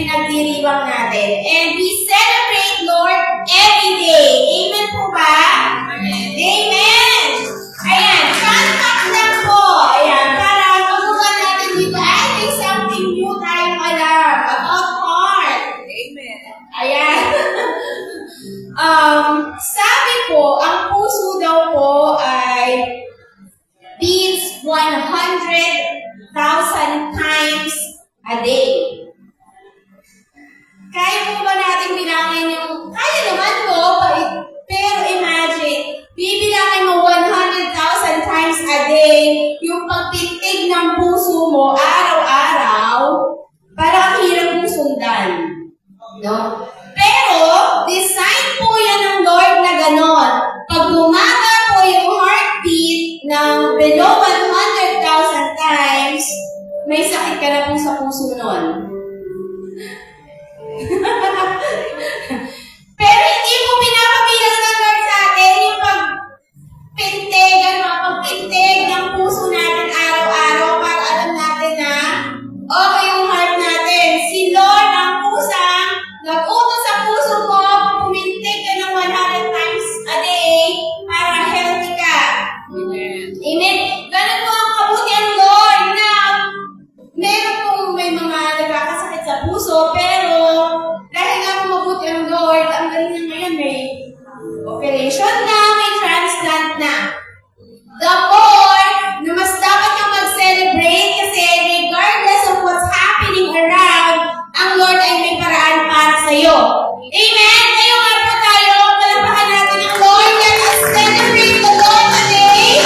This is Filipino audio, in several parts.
pinagdiriwang natin. And we celebrate, Lord, every day. Amen po ba? Sabi po, ang puso daw po ay beats 100,000 times a day. Kaya po ba natin bilangin yung, kaya naman po, pero imagine, bibilangin mo 100,000 times a day yung pagtitig ng puso mo araw-araw, para ang hirap mong sundan. No? Pero, design po yan ng Lord na ganon. Pag bumaga po yung heartbeat ng below 100,000 times, may sakit ka na po sa puso nun. Pero hindi mo pinapabilang ng Lord sa atin yung pagpintig ng puso natin araw-araw para alam natin na okay yung heart natin. Si Lord ang pusang nag-utos sa puso mo, pumintig ka ng 100 times a day para healthy ka. Amen. Amen. Ganun po ang kabuti ang Lord na meron pong may mga nagkakasakit sa puso, pero dahil nga po mabuti ang Lord, ang galing niya ngayon may operation na, may transplant na. The more na mas dapat kang mag-celebrate kasi regardless of what's happening around, ang Lord ay may paraan para sa'yo. Amen? Ngayon nga po tayo, palapakan natin ang Lord. Let us celebrate the Lord today.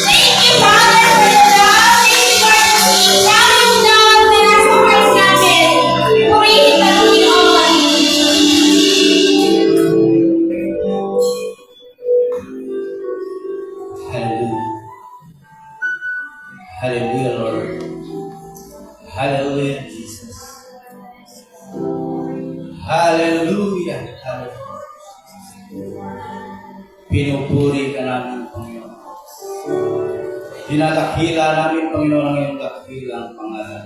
Thank you, Father, for the love. Thank you, Lord, ikaw yung love na nasa heart namin. Purihin ka ng Pinoon. Hallelujah. Hallelujah, Lord. Hallelujah, Jesus. Hallelujah. Hallelujah. Pinupuri ka namin, Panginoon. Dinadakila namin, Panginoon, ang iyong dakilang pangalan.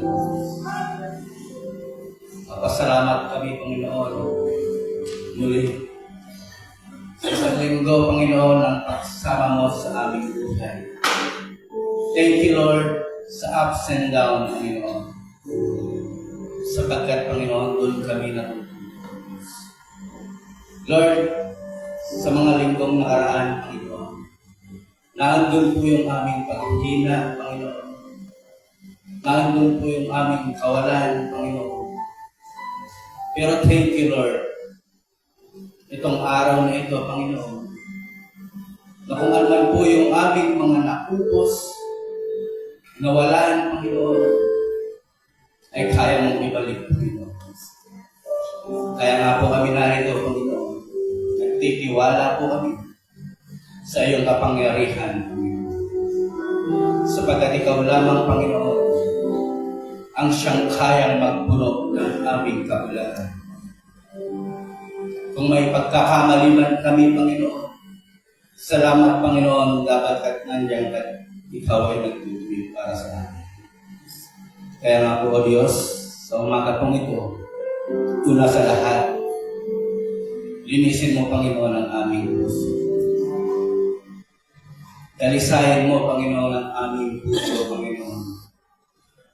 Papasalamat kami, Panginoon, muli sa isang linggo, Panginoon, ang pagsama mo sa aming buhay. Thank you, Lord, sa ups and downs, Panginoon. Sapagkat, Panginoon, doon kami natutulog. Lord, sa mga linggong nakaraan, Panginoon, naandun po yung aming paghihina, Panginoon. Naandun po yung aming kawalan, Panginoon. Pero thank you, Lord, itong araw na ito, Panginoon, na kung alam po yung aming mga nakupos, nawalan, Panginoon, ay kaya mong ibalik, Panginoon. Kaya nga po kami narito, Panginoon, nagtitiwala po kami sa iyong kapangyarihan, Panginoon. Sapagkat ikaw lamang, Panginoon, ang siyang kayang magpuno ng aming kaulahan. Kung may pagkakamali man kami, Panginoon, salamat, Panginoon, dapat at nandiyan ka, ikaw ay nagtutuwid para sa amin. Kaya nga po, O Diyos, sa umaga pong ito, una sa lahat, linisin mo, Panginoon, ang aming puso. Dalisayin mo, Panginoon, ang aming puso, Panginoon,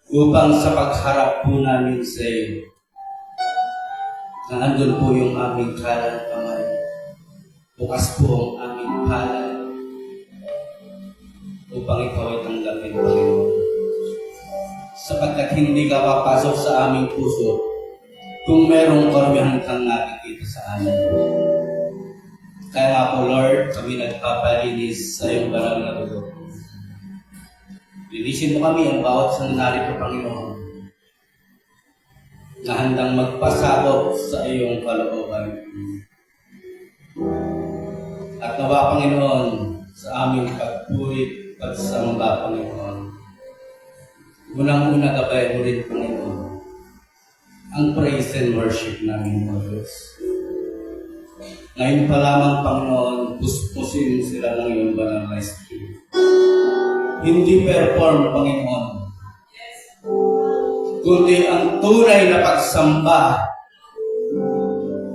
upang sa pagharap po namin sa iyo, na andun po yung aming kalang kamay. Bukas po ang aming palad upang ikaw ay tanggapin, Panginoon. Sapagkat hindi ka papasok sa aming puso kung merong karumihan kang nakikita sa amin. Kaya nga po, Lord, kami nagpapalinis sa iyong banal na dugo. Linisin mo kami ang bawat sandali po, Panginoon, na handang magpasabot sa iyong kalooban. At nawa, Panginoon, sa aming pagpurit, pagsamba, Panginoon, unang-una gabay mo rin, Panginoon, ang praise and worship namin, O Diyos. Ngayon pa lamang, Panginoon, puspusin sila ng iyong banal na Espiritu. Hindi perform, Panginoon, kundi ang tunay na pagsamba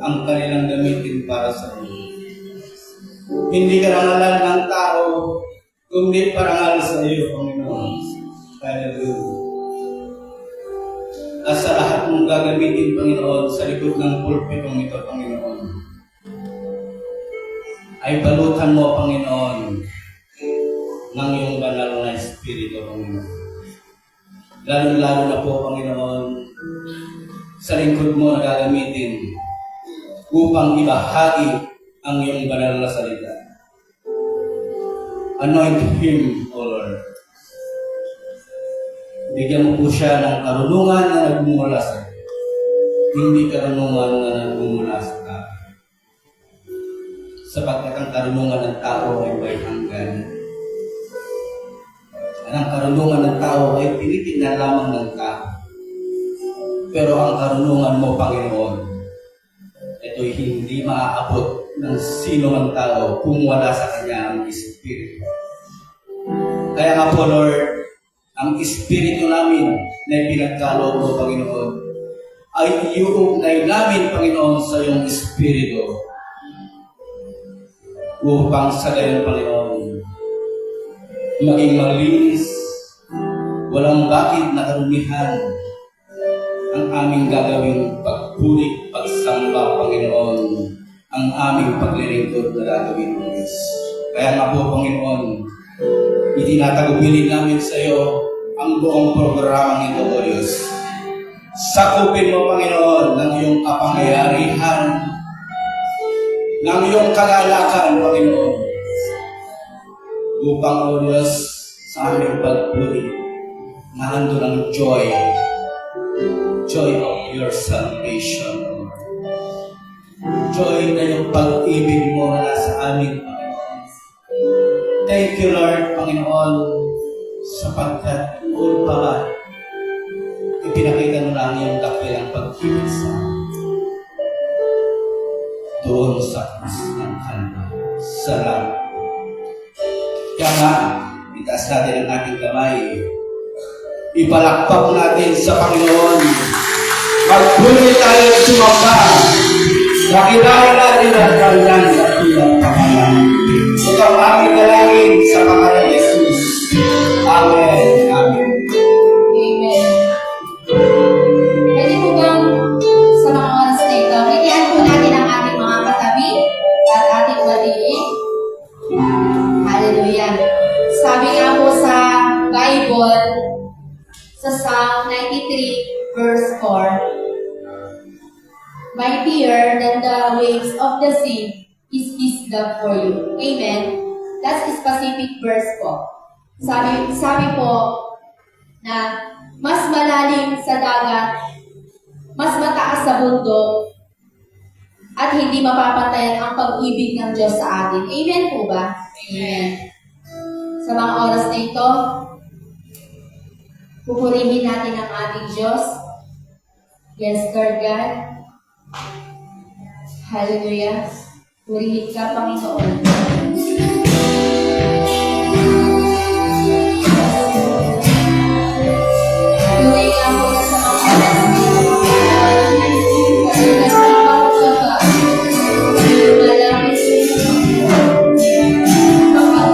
ang kanilang gamitin para sa iyo. Hindi karangalan ng tao, kundi parangal sa iyo, Panginoon. Hallelujah. At sa lahat mong gagamitin, Panginoon, sa likod ng pulpitong ito, Panginoon, ay balutan mo, Panginoon, ng iyong banal na Espiritu, Panginoon. Lalo-lalo na po, Panginoon, sa lingkod mo na gagamitin upang ibahagi ang iyong banal na salita. Anoint him, O Lord. Bigyan mo po siya ng karunungan na nagmumula sa iyo. Hindi karunungan na nagmumula sa tao. Sapagkat ang karunungan ng tao ay may hanggan. Ang karunungan ng tao ay tinitingnan lamang ng tao. Pero ang karunungan mo, Panginoon, ito'y hindi maaabot ng sino mang tao kung wala sa kanya ang Espiritu. Kaya nga po, Lord, ang Espiritu namin na pinagkaloob mo, Panginoon, ay iuugnay namin, Panginoon, sa iyong Espiritu. Upang sa gayon, Panginoon, maging malinis, walang bakit na karumihan ang aming gagawing pagpuri, pagsamba, Panginoon, ang aming paglilingkod na gagawin mo, Diyos. Kaya nga po, Panginoon, itinatagubilin namin sa iyo ang buong programang ito, O Diyos. Sakupin mo, Panginoon, ng iyong kapangyarihan, ng iyong kagalakan, Panginoon, upang, O Diyos, sa aming pagpuri, nahando ng joy of your salvation, Lord. Joy na yung pag-ibig mo na nasa amin, Panginoon. Thank you, Lord, Panginoon, sapagkat noon pa ba, ipinakita mo lang yung dakilang pag-ibig sa amin. Doon sa krus ng Kalbaryo. Salamat. Kaya nga, itaas natin ang ating kamay. Ipalakpak natin sa Panginoon. Magpuli tayo at sumamba. Nakilahin natin ang kanyang dakilang pangalan. Ito ang aming dalangin sa pangalan ni Jesus. Amen. Amen. Amen. Pwede po bang sa mga oras na ito, bigyan po natin ang ating mga katabi at ating batiin. Hallelujah. Sabi nga po sa Bible, sa Psalm 93 verse 4, mightier than the waves of the sea is His love for you. Amen. That's a specific verse po. Sabi po na mas malalim sa dagat, mas mataas sa bundok, at hindi mapapatayan ang pag-ibig ng Diyos sa atin. Amen po ba? Amen. Sa mga oras na ito, pupurihin natin ang ating Diyos. Yes, Lord God. Hallelujah. Purihin ka, Panginoon. Tunay nga po na sa mga oras na ito. Kasi nagtrabaho ka ba? Malapit sa iyo. Kapag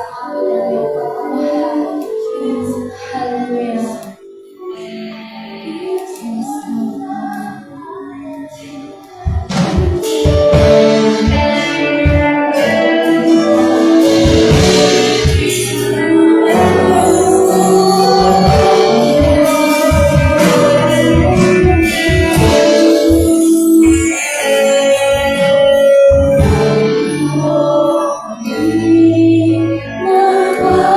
amin ang iyong pagmamahal. Hallelujah. Nagpapahal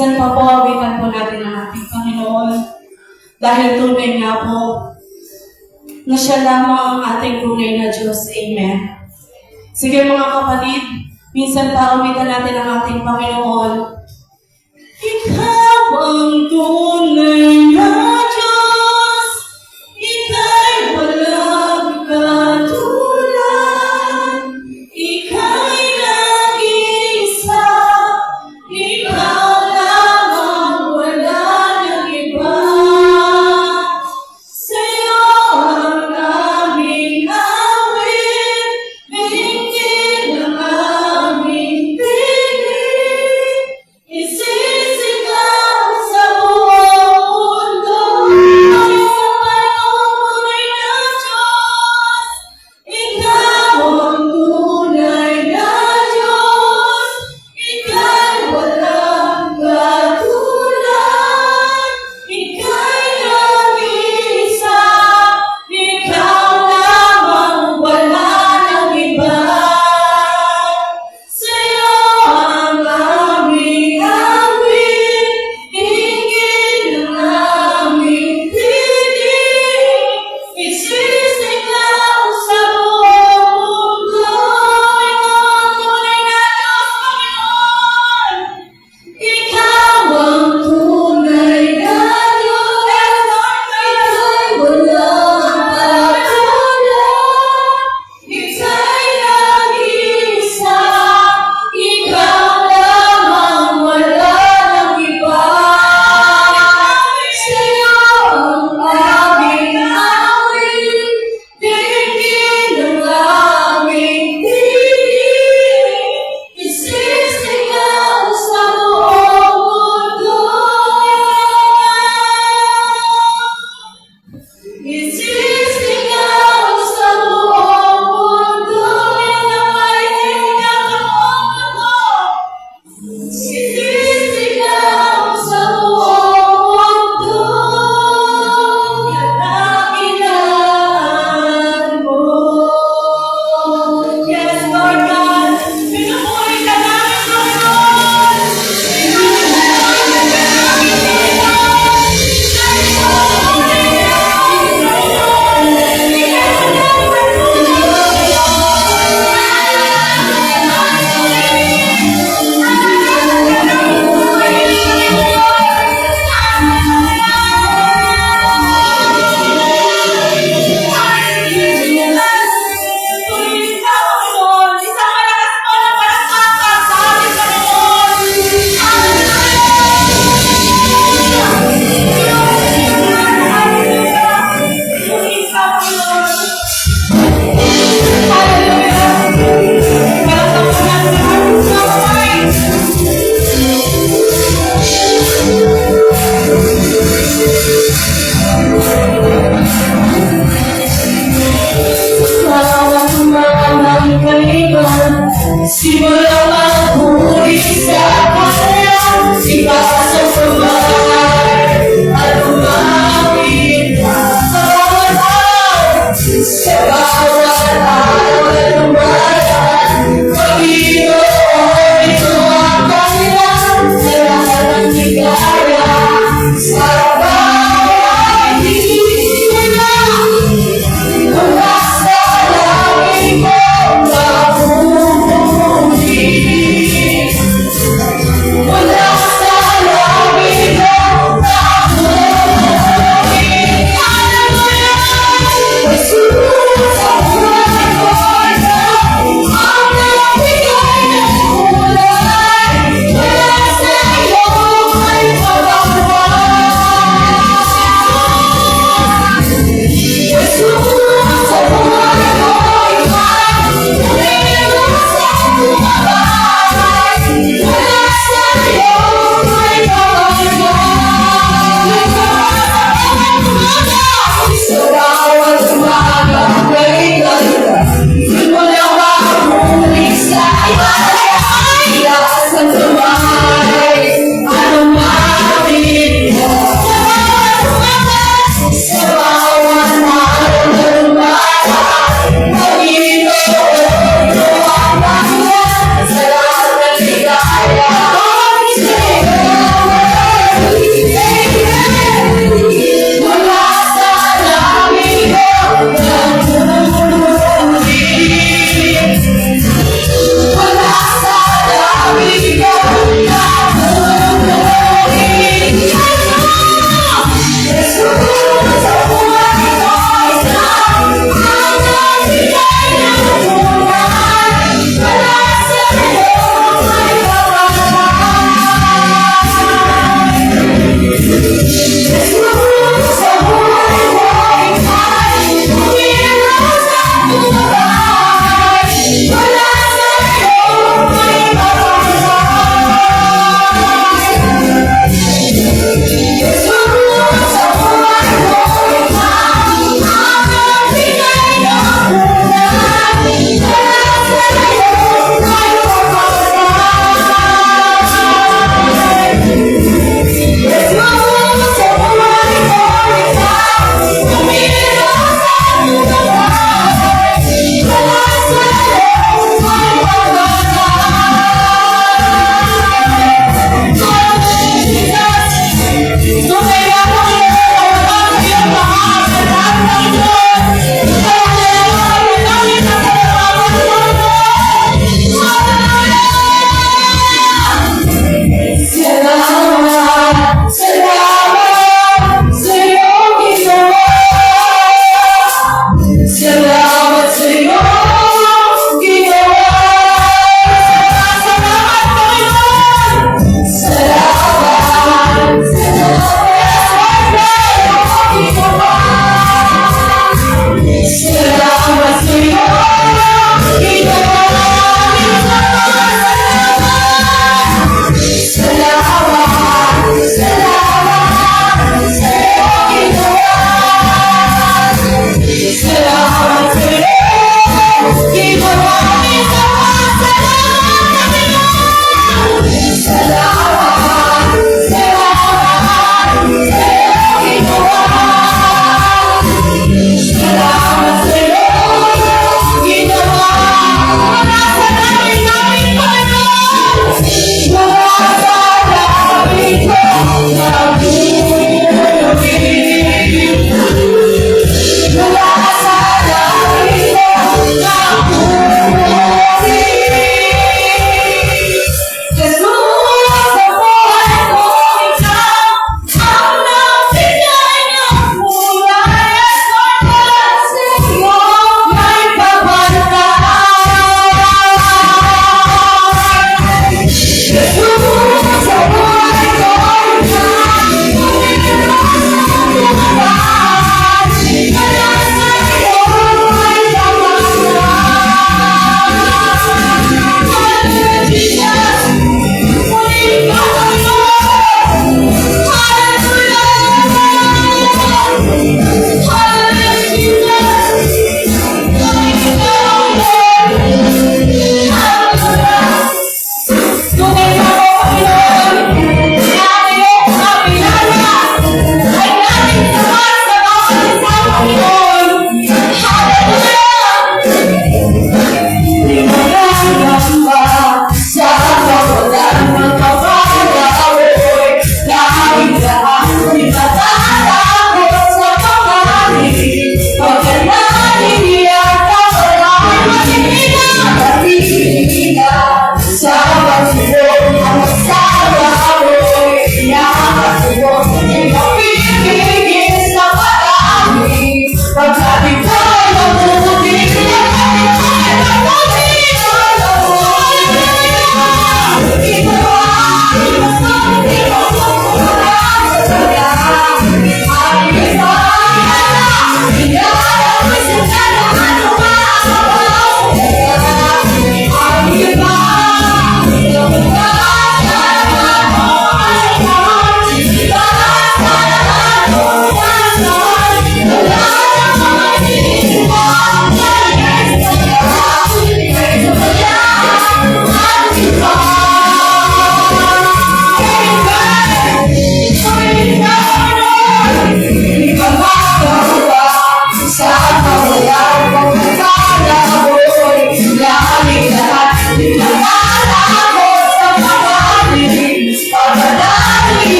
minsan pa po, awitan po natin ang ating Panginoon. Dahil tunay nga po, na siya lamang ang ating tunay na Diyos. Amen. Sige mga kapatid, minsan pa awitan natin ang ating Panginoon. Ikaw ang tunay na Diyos, ika'y walang katulad, ika'y nag-iisa, ikaw lamang wala ng iba. Sa'yo ang aming awit, dinggin ang aming piling,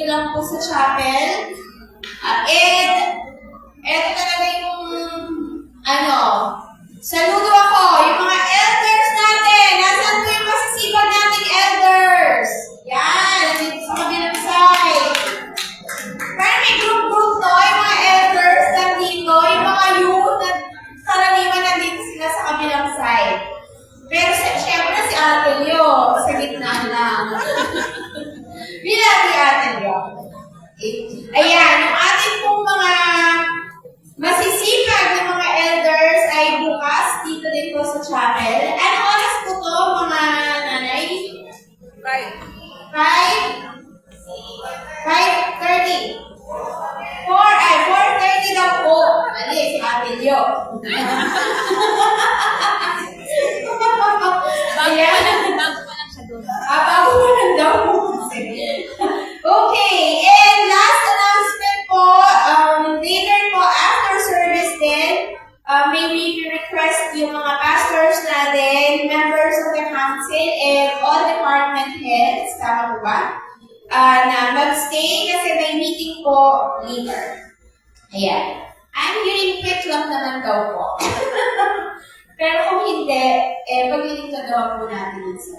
lang po sa chapel. And, eto talaga yung, saludo ako, yung mga elders natin. Nasaan po yung masisipag nating elders? Yan, nandito sa kabilang side. Pero may group-group to, yung mga elders nandito, yung mga youth, na karaniwan nandito sila sa kabilang side. Pero syempre si Ate Leo, sa gitna lang. Bilang si Ate Leo. Ayan, yung ating pong mga masisipag na mga elders ay bukas dito din po sa chapel. Anong oras po to, mga nanay? 5:30. 4:30 daw po. Mali, si Ate Leo. Ayan. Bago pa lang siya doon. Bago pa lang daw po. Okay, and last announcement po, later po after service din, may we request yung mga pastors natin, members of the council, and all department heads, tama po ba? Na mag-stay kasi may meeting po later. Ayan. I'm hearing quick lang naman daw po. Pero kung hindi, paglilingkod daw po natin yun sa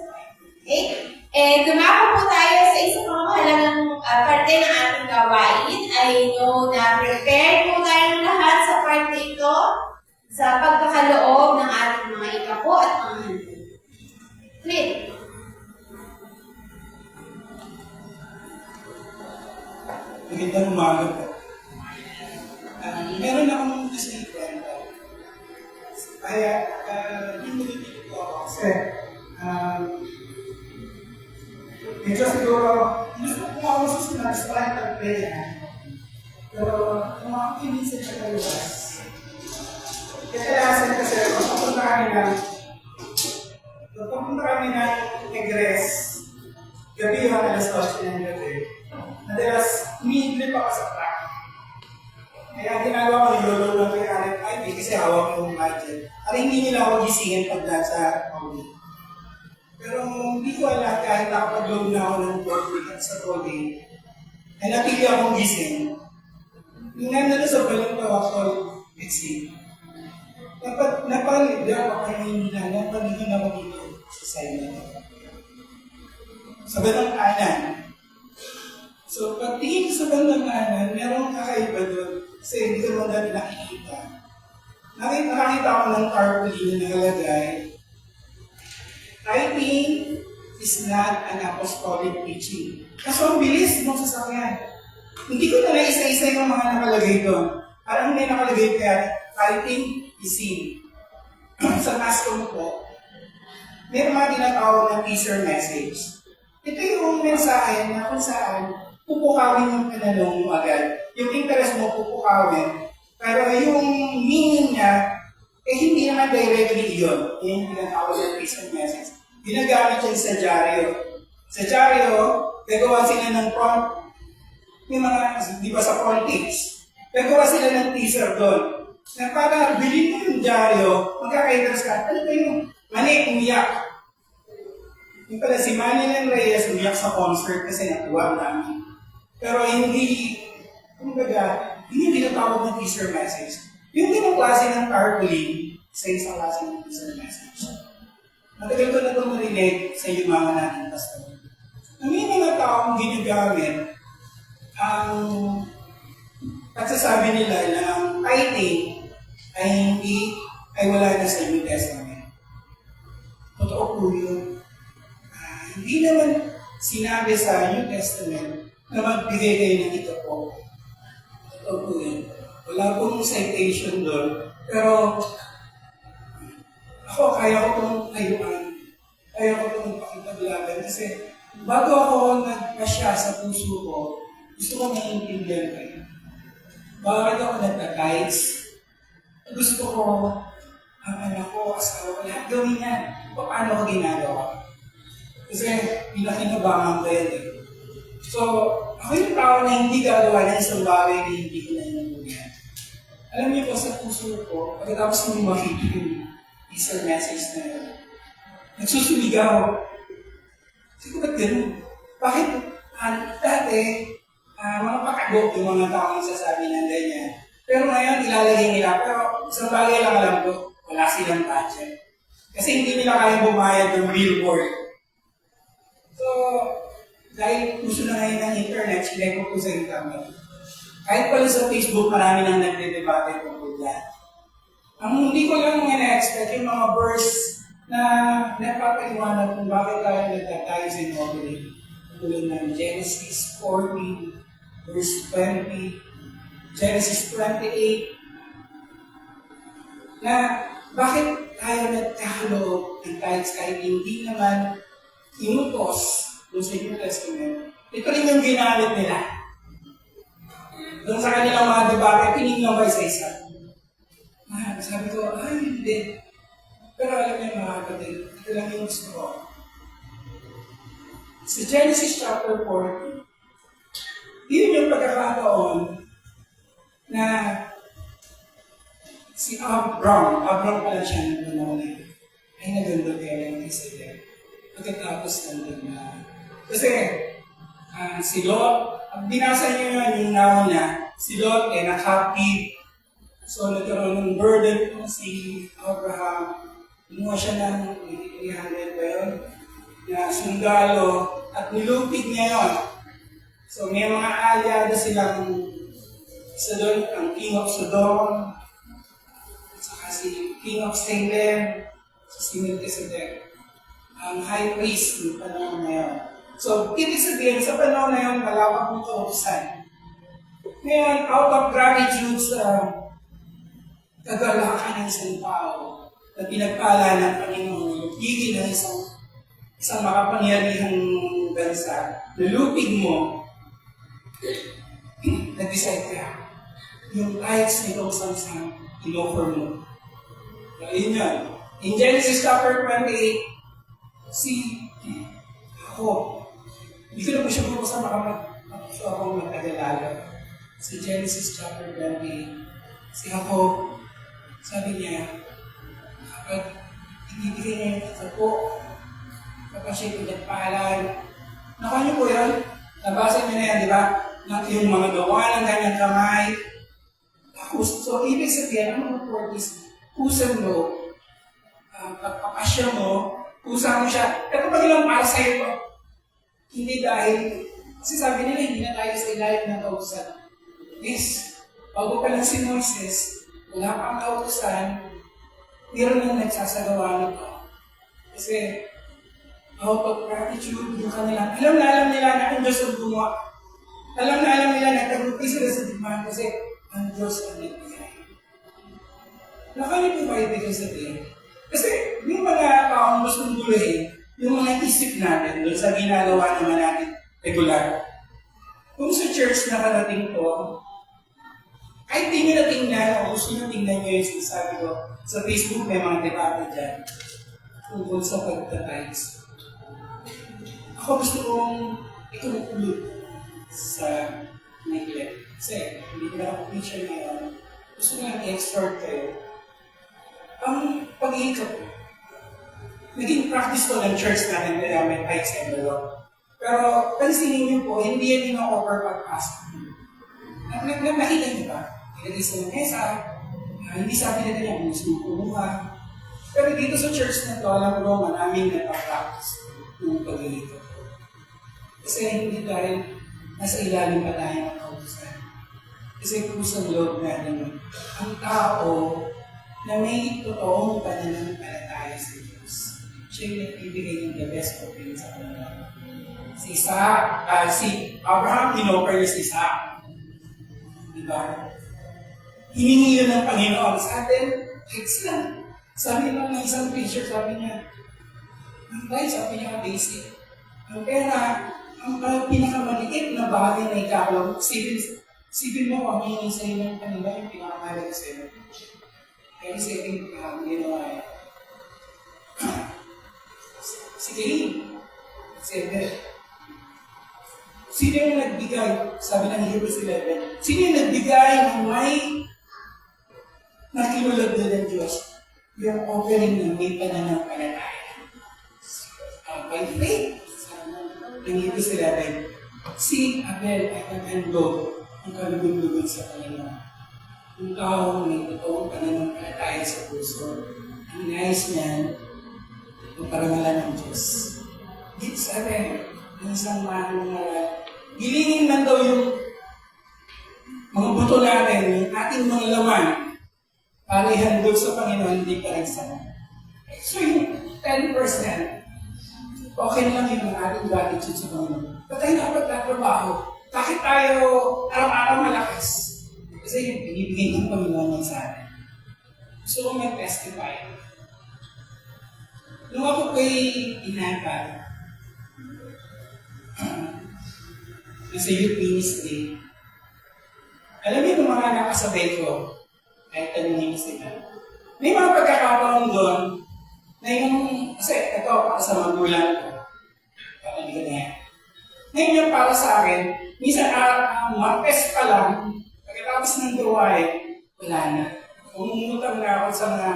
okay? Dumako po tayo sa isang mga mahalagang parte ng ating gawain. I know na prepared po tayong lahat sa parte ito sa pagkakaloob ng ating mga ikapo at mga handa. Clint. Magandang umaga po. Meron akong gusto ikwento. Kaya, pinulipin ko ako kasi medyo siguro, gusto ko kung ako susunod sa lahat ng prayer. Pero, kung ako pinisip sa kaluwas, kadalasan kasi, pagpapunta kami ng Negres, gabi yung alas 8 ng gabi, madalas, umiiglip ako sa truck. Kaya ginagawa ko, nilolo lang kay RFID kasi hawak ko yung budget. At hindi nila ako gisingin pag sa Pauli. Pero hindi ko alam kahit nakapag-load na ako ng boarding at sa Pauli, ay napili akong gising. Yung nandun sa balong tawag ko, Bitsy. Napalibya ako kayo hindi na, napalibya na ako dito sa side na ito. Sa bandang kanan. So, pagtingin sa bandang kanan, merong kakaiba doon. Kasi hindi ko naman dati nakikita. Nakakita ako ng tarpaulin na nakalagay. Writing is not an apostolic preaching. Kaso ang bilis ng sasakyan. Hindi ko na naisa-isa yung mga nakalagay doon. Parang may nakalagay kaya, writing is sin. Sa Mascom po, may mga tinatawag na teaser message. Ito yung mensahe na kung saan pupukawin yung pinanong mo agad. Yung interest mo pupukawin. Pero yung meaning niya, hindi naman directly yun. Yung tinatawag na teaser message. Ginagamit yan sa dyaryo. Sa dyaryo, gagawa sila ng prompt. May mga, di ba sa politics, gagawa sila ng teaser doon. Na para bilhin mo yung dyaryo, magkaka-interest ka. Ano ba yung Mani, umiyak. Yung pala si Manny Len Reyes umiyak sa concert kasi natuwa namin. Pero hindi, kumbaga, hindi tinatawag ng teaser message. Yung ganong klase ng tarpaulin sa isang klase ng teaser message. Matagal ko na itong marinig sa iyo mga natin pastor. May mga taong ginagamit ang pagsasabi nila na ang tithing ay wala na sa New Testament. Totoo po yun. Hindi naman sinabi sa New Testament na magbigay kayo ng ito po. Totoo po yun. Wala pong citation doon. Pero ako, kaya ko itong ayuan. Kaya ko itong pakipaglaban. Kasi bago ako nagpasya sa puso ko, gusto ko naiintindihan kayo. Bakit ako nagka-guides? Gusto ko, ang anak ko, asawa ko, lahat gawin yan. Paano ko ginagawa? Kasi pinakinabangan ko yan eh. So, ako yung tao na hindi gagawa ng isang bagay na hindi ko na inunguyan. Alam niyo po sa puso ko, pagkatapos nung makita yung teaser message na yun, nagsusuligaw. Kasi ko ba't ganun? Bakit? Dati, mga patago yung mga taong nagsasabi ng ganyan. Pero ngayon, ilalagay nila. Pero isang bagay lang alam ko, wala silang budget. Kasi hindi nila kaya bumayad ng billboard. So, dahil gusto na ngayon ng internet, sinay ko po sa internet. Kahit pala sa Facebook, marami nang nagdedebate tungkol yan. Ang hindi ko lang na-expect yung mga verse na napapaliwanag kung bakit tayo nagtatayo sa immobile. Tulad ng Genesis 40, verse 20, Genesis 28, na bakit tayo nagkakaloob ng tithes kahit hindi naman inutos doon sa New Testament. Ito rin yung ginamit nila. Doon sa kanilang mga debate, pinignan ba isa-isa? Sabi ko, hindi. Pero alam niyo mga kapatid, ito lang yung gusto ko. Sa Genesis chapter 40, yun yung pagkakataon na si Abram pala siya ng panahon na ay naganda kaya lang kasi pagkatapos nandun na. Kasi si Lot, binasa niyo yun yung nauna, si Lot ay nakapit. So nagkaroon ng burden po si Abraham. Inuha siya ng 300 ba yun? Na sundalo at nilupig niya yun. So may mga aliado silang isa doon, ang King of Sodom, at saka si King of Salem, si Melchizedek, ang high priest ng panahon na yun. So, ibig sabihin, sa panahon na yun, malawak ng kautusan. Ngayon, out of gratitude sa kagalakan ng isang tao na pinagpala ng Panginoon, higit ng isang makapangyarihang bansa, nalupig mo, nag-decide ka. Yung tithes na itong samsang, in-offer mo. So, yun yun. In Genesis chapter 28, ako, hindi ko na po siya buksan makapag-gusto akong mag-Tagalog. Sa Genesis chapter 28, si Jacob, sabi niya, kapag ibibigay niya yung kapo, kapag siya'y pinagpahalan, nakuha niyo po yun? Nabasa niyo na yan, di ba? Yung mga gawa ng kanyang kamay. So, ibig sabihin, ang mga 40s, kusan mo, pagpapasya mo, kusa mo siya. Ito ba nilang para sa'yo po? Hindi dahil, kasi sabi nila, hindi na tayo sa ilalim ng kautusan. Yes, bago pa lang si Moises, wala pang kautusan, meron nang nagsasagawa nito. Kasi, out of gratitude, yung kanilang, alam nila na ang Diyos ang gumawa. Alam nila na tagupi sila sa demand kasi ang Diyos ang nagbigay. Nakalipin ba ibigay sabihin? Kasi yung mga taong gustong gulahin, yung mga isip natin doon sa ginagawa naman natin regular. Kung sa church nakarating to, kahit di nyo na tingnan o gusto nyo tingnan nyo yung sinasabi ko, sa Facebook may mga debate dyan tungkol sa pagtatides. Ako gusto kong ikulog sa neglect. Kasi hindi ko na ako picture ngayon. Gusto ko lang i-exhort kayo. Ang pag-iikot, naging practice ko ng church natin kaya may tithes envelope. Pero pansinin niyo po, hindi yan ino-offer pag-pasok. Nakita niyo ba? Ilagay sa mesa, hindi sabi na ganyan, gusto mo kumuha. Pero dito sa church na to, alam ko maraming nagpa-practice ng pag-iikot. Kasi hindi dahil nasa ilalim pa tayo ng kautusan. Kasi kung sa loob natin, ang tao na may totoong pananampalataya sa Diyos, siya yung nagbibigay ng the best of him sa kanila. Si Abraham, in-offer niya si Isaac. Diba? Hiningi yun ng Panginoon sa atin, text lang. Sabi lang ng isang preacher, sabi niya, sabi niya, basic. Ang pera, ang pinakamaliit na bagay na ikaw, sipin mo kung hiningi sa iyo ng kanila, yung pinakamalaga sa iyo. Kaya sipin ka, ginawa yan. Sige rin. Sino yung nagbigay? Sabi ng Hebrews 11. Sino yung nagbigay ng may nakinulad doon ng Diyos? Yung offering ng may pananampalataya. By faith. Ng Hebrews 11. Si Abel ay naghandog ang kalugod-lugod sa Panginoon. Yung taong may totoong pananampalataya sa puso. Ang nais niyan, yung parangalan ng Diyos. Dito sa atin, ng isang manangaral, gilingin man daw yung mga buto natin, yung ating mga laman, para ihandog sa Panginoon, hindi pa rin sana. So yung 10%, okay lang yung ating gratitude sa Panginoon. Ba't tayo dapat tatrabaho? Bakit tayo araw-araw malakas? Kasi yung binibigay ng Panginoon sa atin. Gusto ko mag-testify. Nung ako po'y inakal, nasa youth ministry, alam niyo yung mga nakasabay ko, kahit tanongin sila. May mga pagkakataon doon na yung, kasi ito para sa magulang ko, kapaligan niya. Ngayon yung para sa akin, minsan Martes pa lang, pagkatapos ng gawain, wala na. Umungutang na ako sa mga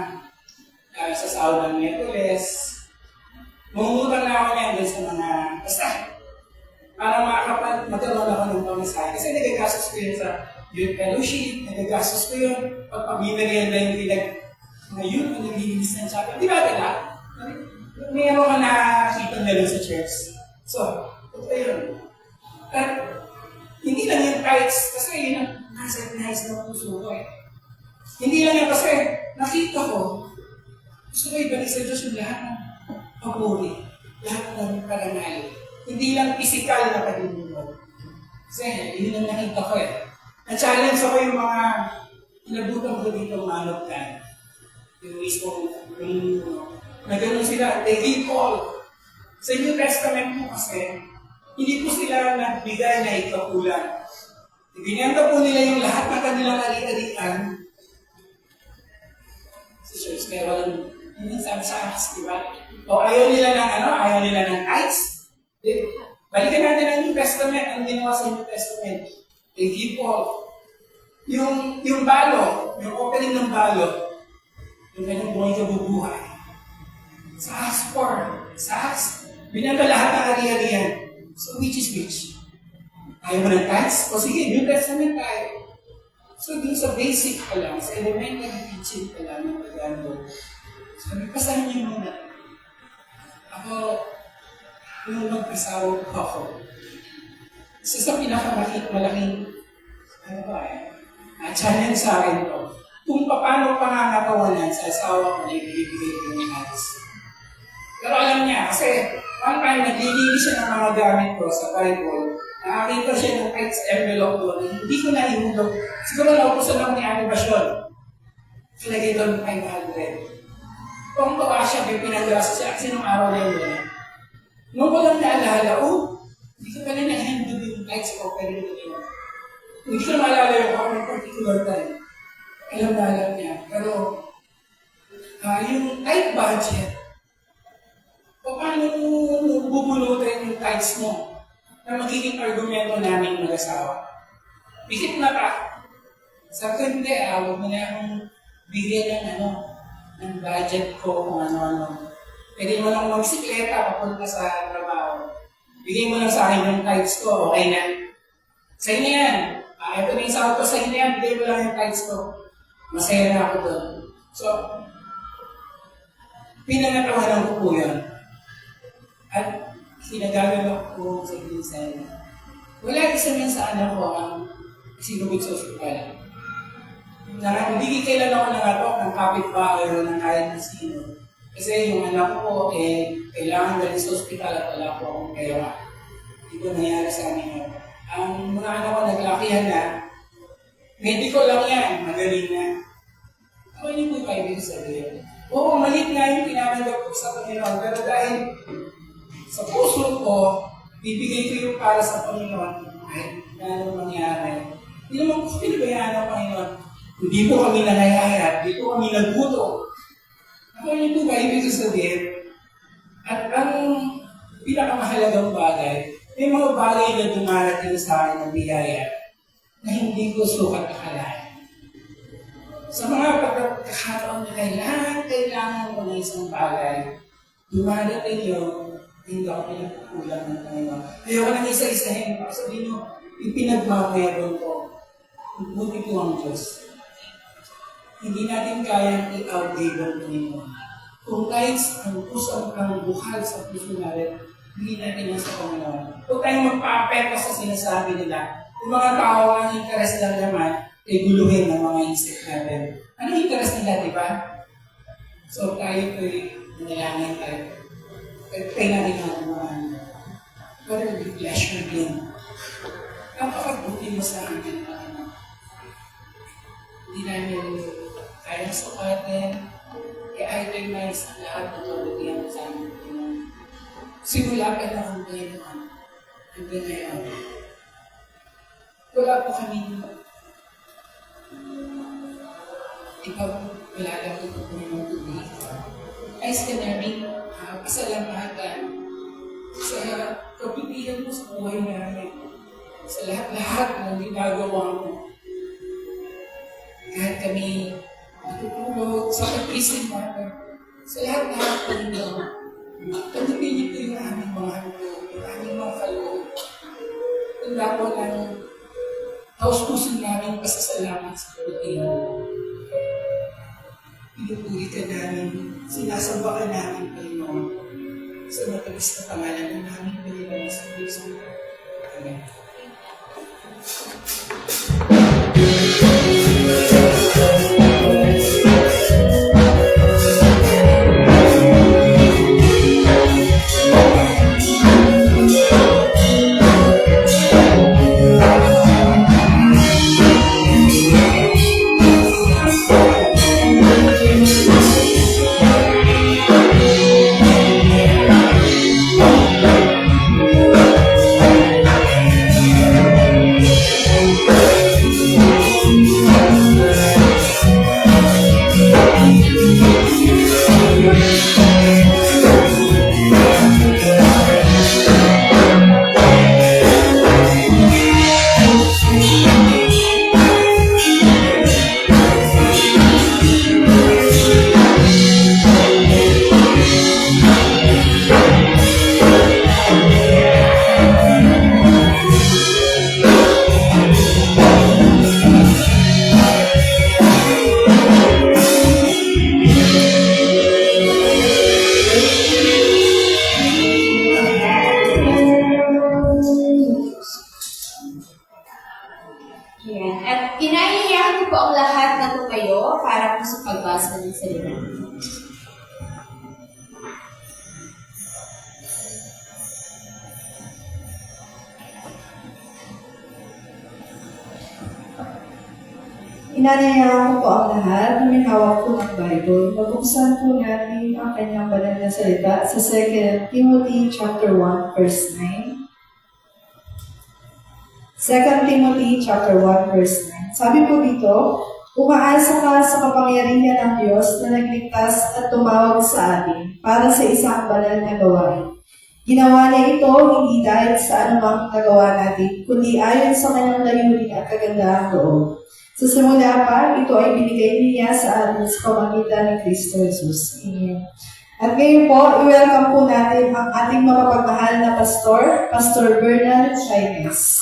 sa sahod ng Miyerkules. Mungutang na ako niyan din sa mga, basta, para magkaroon ako ng pamasahe. Kasi nagagastos ko yun sa youth fellowship, nagagastos ko yun, pagpabinarihan na yung mga youth na naglilinis ng chapel. Di ba diba? Mayroon ka nakakita na rin sa church. So, ito yun. At hindi lang yung tithes, kasi yun ang nasa ng puso ko eh. Hindi lang yan kasi nakita ko, gusto ko ibalik sa Diyos yung lahat ng papuri, lahat ng parangal. Hindi lang physical na pagdudulog. Kasi yun ang nakita ko eh. Na-challenge ako yung mga inabutan ko dito manok time. Yung mismo, na gano'n sila, they give all. Sa New Testament po kasi, hindi po sila nagbigay na ikakulan. Ibinenta po nila yung lahat ng kanilang ari-arian sa church. Pero hindi sabi sa akas, di ba? O ayaw nila ng ayaw nila ng tithes. Balikan natin ang New Testament, ang ginawa sa New Testament. They give all. Yung balo, yung opening ng balo, yung kanyang buhay kabubuhay. Sa Acts 4, sa Acts, binenta lahat ng ari-arian. So which is which? Ayaw mo ng tithes? O sige, New Testament tayo. So dun sa basic pa lang, sa elementary teaching pa lang ng pagano, sabi, pasahin niyo muna. Ako, nung mag-asawa ko ako, isa sa pinakamalaking, challenge sa akin to, kung paano pangangatawanan sa asawa ko na ibibigay ko ng tithes. Pero alam niya, kasi one time naglilinis siya ng mga gamit ko sa Bible, nakakita siya ng tithes envelope doon, hindi ko na ihulog. Siguro naupusan ako ni Ate Basyon. Lagay doon 500. Kung tawa siya, may pinag-asa siya kasi nung araw na yun. Nung ko lang naalala, hindi ko pala na-handle yung tithes ko, pero yun. Hindi ko na maalala yung ako ng particular time. Alam na alam niya. Pero, yung tight budget, paano bubunutin yung tithes mo na magiging argumento namin mag-asawa? Bigit na ka. Sabi ko, hindi, huwag mo na akong bigyan ng budget ko kung ano-ano. Pwede mo lang mag-sikleta papunta sa trabaho. Bigay mo lang sa akin yung tithes ko, okay na. Sa inyo yan. Ito na yung sahod ko sa inyo yan, bigay mo lang yung tithes ko. Masaya na ako doon. So, pinangatawanan ko po yun. At sinagalan ako sa Vincent. Wala isa sa anak ko ang sinugod sa ospital. Hindi kailan ako nangatok ng kapitbahay o ng kahit na sino. Kasi yung anak ko, kailangan dali sa ospital at wala po akong pera. Hindi ko nangyari sa amin yun. Ang mga anak ko naglakihan na, medical lang yan, magaling na. Ako hindi po kayo dito sabihin. Oo, malit nga yung tinatanggap ko sa Panginoon, pero dahil sa puso ko, bibigay ko yung para sa Panginoon, kahit na anong mangyari. Hindi naman ko pinabayaan ng Panginoon. Hindi po kami nangayayat, hindi po kami nagbuto. Ako yun po ba ibig sabihin? At ang pinakamahalagang bagay, may mga bagay na dumarating sa akin ng biyaya na hindi ko sukat akalain. Sa mga pagkakataon na kailangan ko ng isang bagay, dumarating yun Hindi ako pinagkukulang ng Panginoon. Ayoko nang isa-isahin. Sabihin nyo, ipinagmamayagon ko. Buti po ang Diyos. Hindi natin kayang i-outdate ang Panginoon. Kung kahit ang puso ang buhal sa puso natin, hindi natin yan sa Panginoon. Huwag tayong magpa-apekto sa sinasabi nila. Yung mga tao ang interest lang naman, ay guluhin ng mga isip natin. Ano interest nila, di ba? So tayo ko'y nanalangin tayo. Tayo natin ang mga God will bless you again. Napakabuti mo sa amin, Panginoon. Hindi namin kaya sukatin, i-itemize ang lahat ng kabutihan sa amin, Panginoon. Simula ka na ang Panginoon. Hanggang ngayon. Wala po kami ipaglalagay ko po ng tubig. Ayos ka namin, pasalamatan sa kapitihan mo sa buhay namin. Sa lahat-lahat ng ginagawa mo. Kahit kami matutulog sa kapisin natin. Sa lahat-lahat po nito, tanggapin niyo po yung aming mga halog, yung aming mga kaloob. Tanda po ng taus-puso namin pasasalamat sa kapitihan mo. Pinupuri ka namin, sinasamba ka namin, Panginoon, sa matamis na pangalan ng namin, Panginoon, sa Kristo. Amen. Yan. At inahiyahan ko po ang lahat na tumayo para po sa pagbasa ng salita. Inanayaan ko po ang lahat na may hawak po ng Bible. Mag-umpisa po natin ang kanyang banal na salita sa 2 Timothy chapter 1, verse 9. 2 Timothy chapter 1, verse 9. Sabi po dito, umaasa ka sa kapangyarihan ng Diyos na nagligtas at tumawag sa atin para sa isang banal na gawain. Ginawa niya ito hindi dahil sa anumang nagawa natin, kundi ayon sa kanyang layunin at kagandahang loob. Sa simula pa, ito ay binigay niya sa atin sa pamagitan ni Kristo Jesus. Amen. At ngayon po, i-welcome po natin ang ating mapapagmahal na pastor, Pastor Bernal Chaines.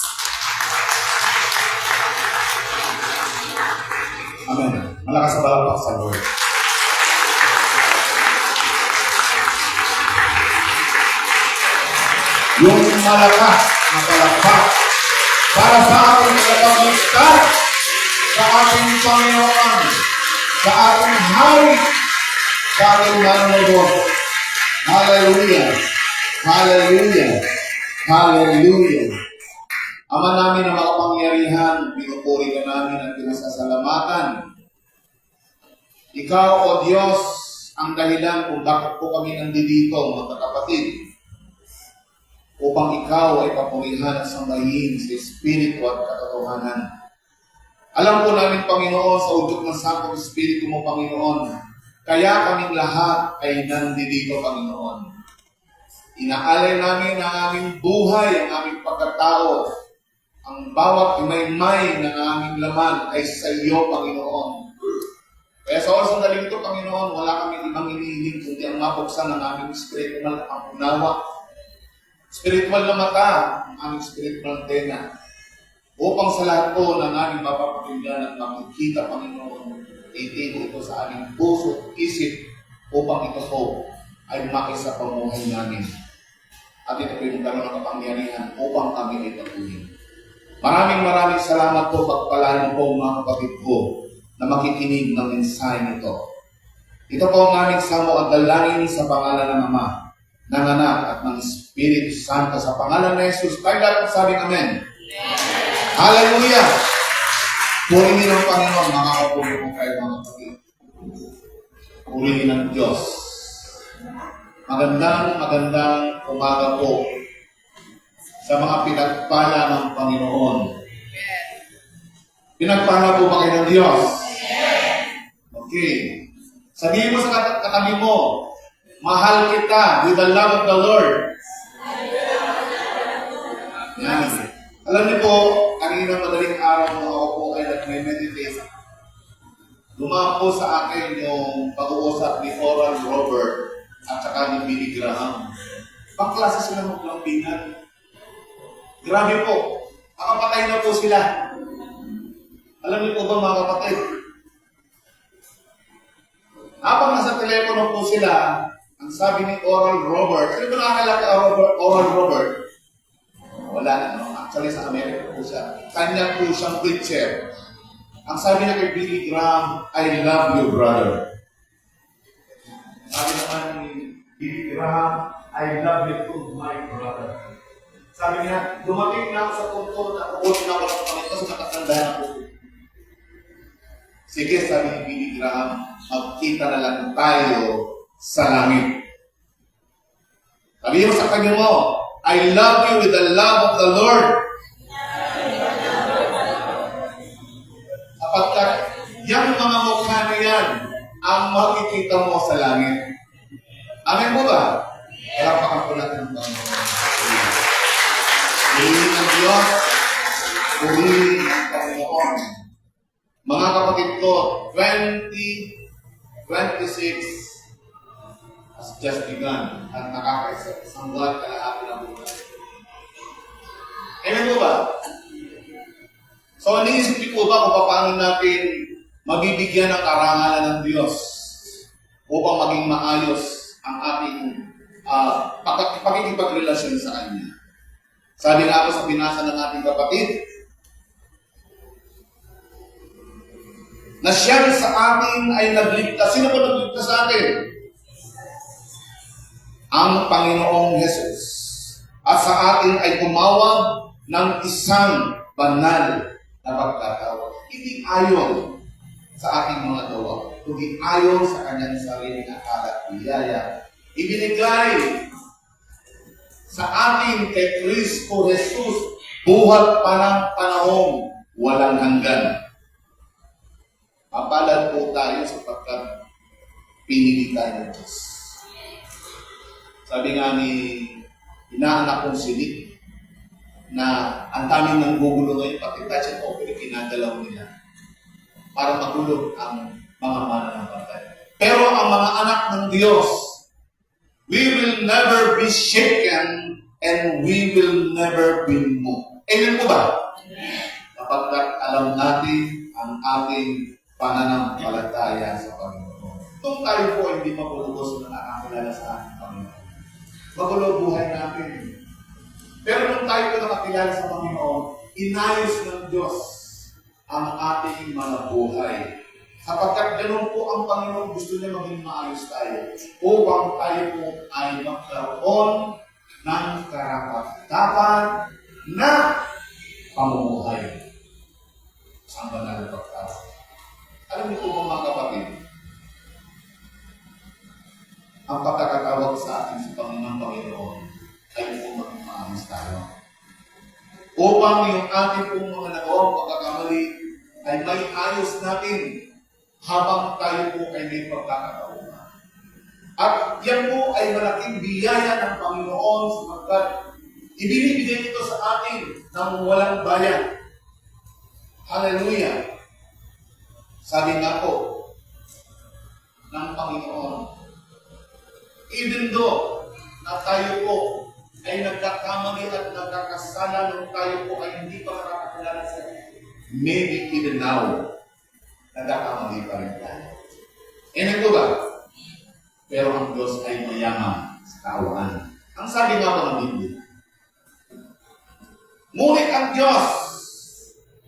Amen. Malakas sa palakpak sa Lord. Yung malakas na palakpak para sa ating nagpapagligtas sa ating Panginoon, sa ating Hari, sa ating Manonood. Hallelujah! Hallelujah! Hallelujah! Ama namin na makapangyarihan, pinupuri ka namin at pinasasalamatan. Ikaw, O Diyos, ang dahilan kung bakit po kami nandito, mga kapatid, upang ikaw ay papurihan at sambahin sa Espiritu at katotohanan. Alam po namin, Panginoon, sa udyok ng Santong Espiritu mo, Panginoon, kaya kaming lahat ay nandito, Panginoon. Inaalay namin ang aming buhay, ang aming pagkatao, ang bawat imaymay ng aming laman ay sa iyo, Panginoon. Kaya sa oras ng daling ito, Panginoon, wala kami ibang inihiling kundi ang mabuksan ng aming espiritual ang unawa spiritual na mata, ang aming spiritual antena, upang sa lahat po ng aming mapapakinggan at makikita, Panginoon, itibo ito sa aming puso at isip upang ito po ay makisa pamuhay namin. At ito po yung magkaroon ng kapangyarihan upang kami ay patuloy. Maraming salamat po, pagpalain po mga kapatid ko na makikinig ng mensahe nito. Ito po ang aming samo at dalangin sa pangalan ng Ama, ng Anak at ng Espiritu Santo sa pangalan ng Jesus. Tayo dapat sabing Amen. Hallelujah! Purihin ng Panginoon, makakapuli po kayo mga kapatid. Purihin ng Diyos. Magandang umaga po sa mga pinagpala ng Panginoon. Pinagpala po ba kayo ng Diyos? Okay. Sabihin mo sa katabi mo, mahal kita with the love of the Lord. Yan. Alam niyo po, kanina madaling araw mo ako po ay nag-meditate. Dumaan po sa akin yung pag-uusap ni Oral Robert at saka ni Billy Graham. Pangklase sila maglambingan. Grabe po. Nakapatay na po sila. Alam niyo po ba mga kapatid? Habang nasa telepono po sila, ang sabi ni Oral Robert, sino ba nakakalaki Oral Robert? Wala na, no? Actually sa Amerika po siya. Kanya po siyang preacher. Ang sabi na kay Billy Graham, I love you, brother. Sabi naman ni Billy Graham, I love you too, my brother. Sabi niya, dumating na ako sa punto na uulin ako ng Panginoon kasi nakatandaan ako. Sige, sabi ni Billy Graham, magkita na lang tayo sa langit. Sabi mo sa kanya mo, I love you with the love of the Lord. Sapagkat yung mga mukha na yan ang makikita mo sa langit. Amen po ba? Kalapakan po natin ang Panginoon. Purihin ng Diyos, purihin ng Panginoon. Mga kapatid ko, 2026 has just begun at nakakaisa isang buwan kalahati ng buwan. Amen po ba? So, iniisip niyo po ba kung paano natin mabibigyan ng karangalan ng Diyos upang maging maayos ang ating pakikipagrelasyon sa Kanya? Sabi nga po sa binasa ng ating kapatid, na siya sa atin ay nagligtas. Sino ba nagligtas sa atin? Ang Panginoong Jesus. At sa atin ay tumawag ng isang banal na pagkatawag. Hindi ayon sa ating mga gawa, kundi ayon sa kanyang sariling akala at biyaya. Ibinigay sa atin kay Kristo Jesus buhat pa ng panahong walang hanggan. Mapalad po tayo sapagkat pinili tayo ng Diyos. Sabi nga ni inaanak kong silip na ang daming nanggugulo ngayon, pati touch and open, pinagalaw nila para magulo ang mga mananampalaya. Pero ang mga anak ng Diyos, we will never be shaken and we will never be moved. Amen po ba? Kapagkat alam natin ang ating pananampalataya sa Panginoon. Kung tayo po hindi mapulubos na nakakilala sa ating Panginoon, magulo buhay natin. Pero nung tayo po nakakilala sa Panginoon, inayos ng Diyos ang ating mga buhay. Sapagkat ganoon po ang Panginoon, gusto niya maging maayos tayo upang tayo po ay magkaroon ng karapat-dapat na pamumuhay sa banal na pagkatawag. Alam niyo po mga kapatid, ang pagkakatawag sa atin sa Panginoon ay po maging maayos tayo. Upang yung ating pong mga nagawang pagkakamali ay may ayos natin habang tayo po ay may pagkakataon. At yan po ay malaking biyaya ng Panginoon sapagkat ibinibigay ito sa atin ng walang bayad. Hallelujah! Sabi nga po ng Panginoon, even though na tayo po ay nagkakamali at nagkakasala nung tayo po ay hindi pa nakakakilala sa maybe even now, nagkakamali pa rin tayo. Ito ba? Pero ang Diyos ay mayaman sa kaawaan. Ang sabi nga po ng Biblia, ngunit ang Diyos,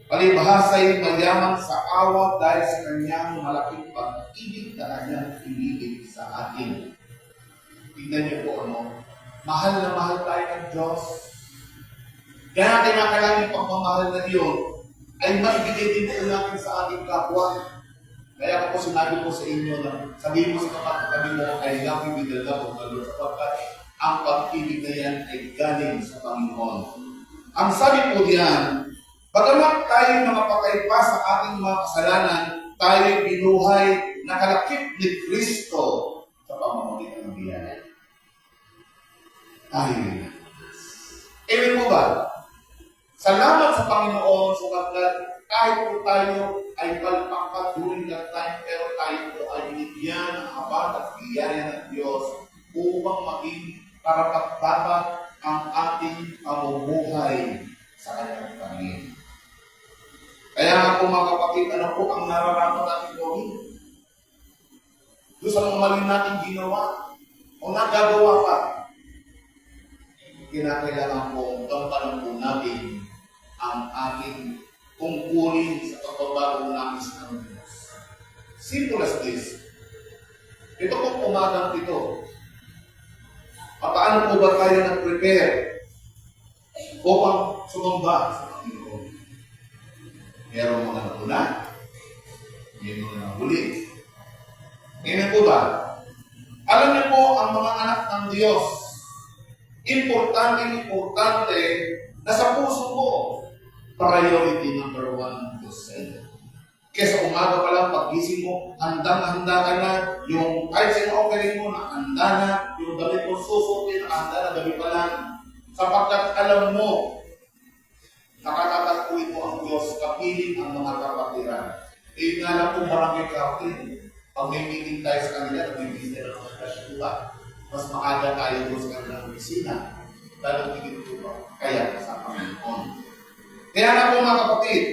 palibhasa'y mayaman sa awa dahil sa kanyang malaking pag-ibig na kanyang pinibig sa atin. Tignan niyo po mahal na mahal tayo ng Diyos. Kaya natin nakailangan yung pagmamahal na iyon ay maibigay din po natin sa ating kapwa. Kaya ako po sinabi po sa inyo na sabihin mo sa kapatid mo ay love with the love of the Lord sapagkat ang pag-ibig na yan ay galing sa Panginoon. Ang sabi po diyan, bagamat tayo nakapatay pa sa ating mga kasalanan, tayo binuhay na kalakip ni Kristo sa pamamagitan ng biyaya. Amen. Amen po ba? Salamat sa Panginoon sapagkat kahit po tayo ay palpakat during that time, pero tayo po ay binigyan ng habag at biyaya ng Diyos upang maging karapat-dapat ang ating pamumuhay sa kanyang Panginoon. Kaya nga po mga kapatid, ano po ang nararapat natin gawin? Doon sa mga mali natin ginawa o nagagawa pa, kinakailangan po gampanan po natin ang ating tungkulin sa pagbabago namin sa Diyos. Simple as this. Ito pong umagang ito. Paano po ba tayo nag-prepare upang sumamba sa Panginoon? Meron mga natuna, may mga nahuli. Ngayon po ba? Alam niyo po ang mga anak ng Diyos, importante na sa puso mo, priority number 1 ng Diyos sa iyo. Kaya sa umaga pa lang, pag-gising mo, handang-handa ka na, yung kahit sin offering mo, nakahanda na, yung damit mo susutin, nakahanda na gabi pa lang. Sapagkat alam mo, nakakatakuin mo ang Diyos, kapiling ang mga kapatiran. Eh, nga lang kung barangay captain, pag may meeting tayo sa kanila, nagbibigis na ng mga mas maaga tayo doon sa kanilang opisina, lalong tigil ito kaya sa Panginoon. Kaya na po mga kapatid,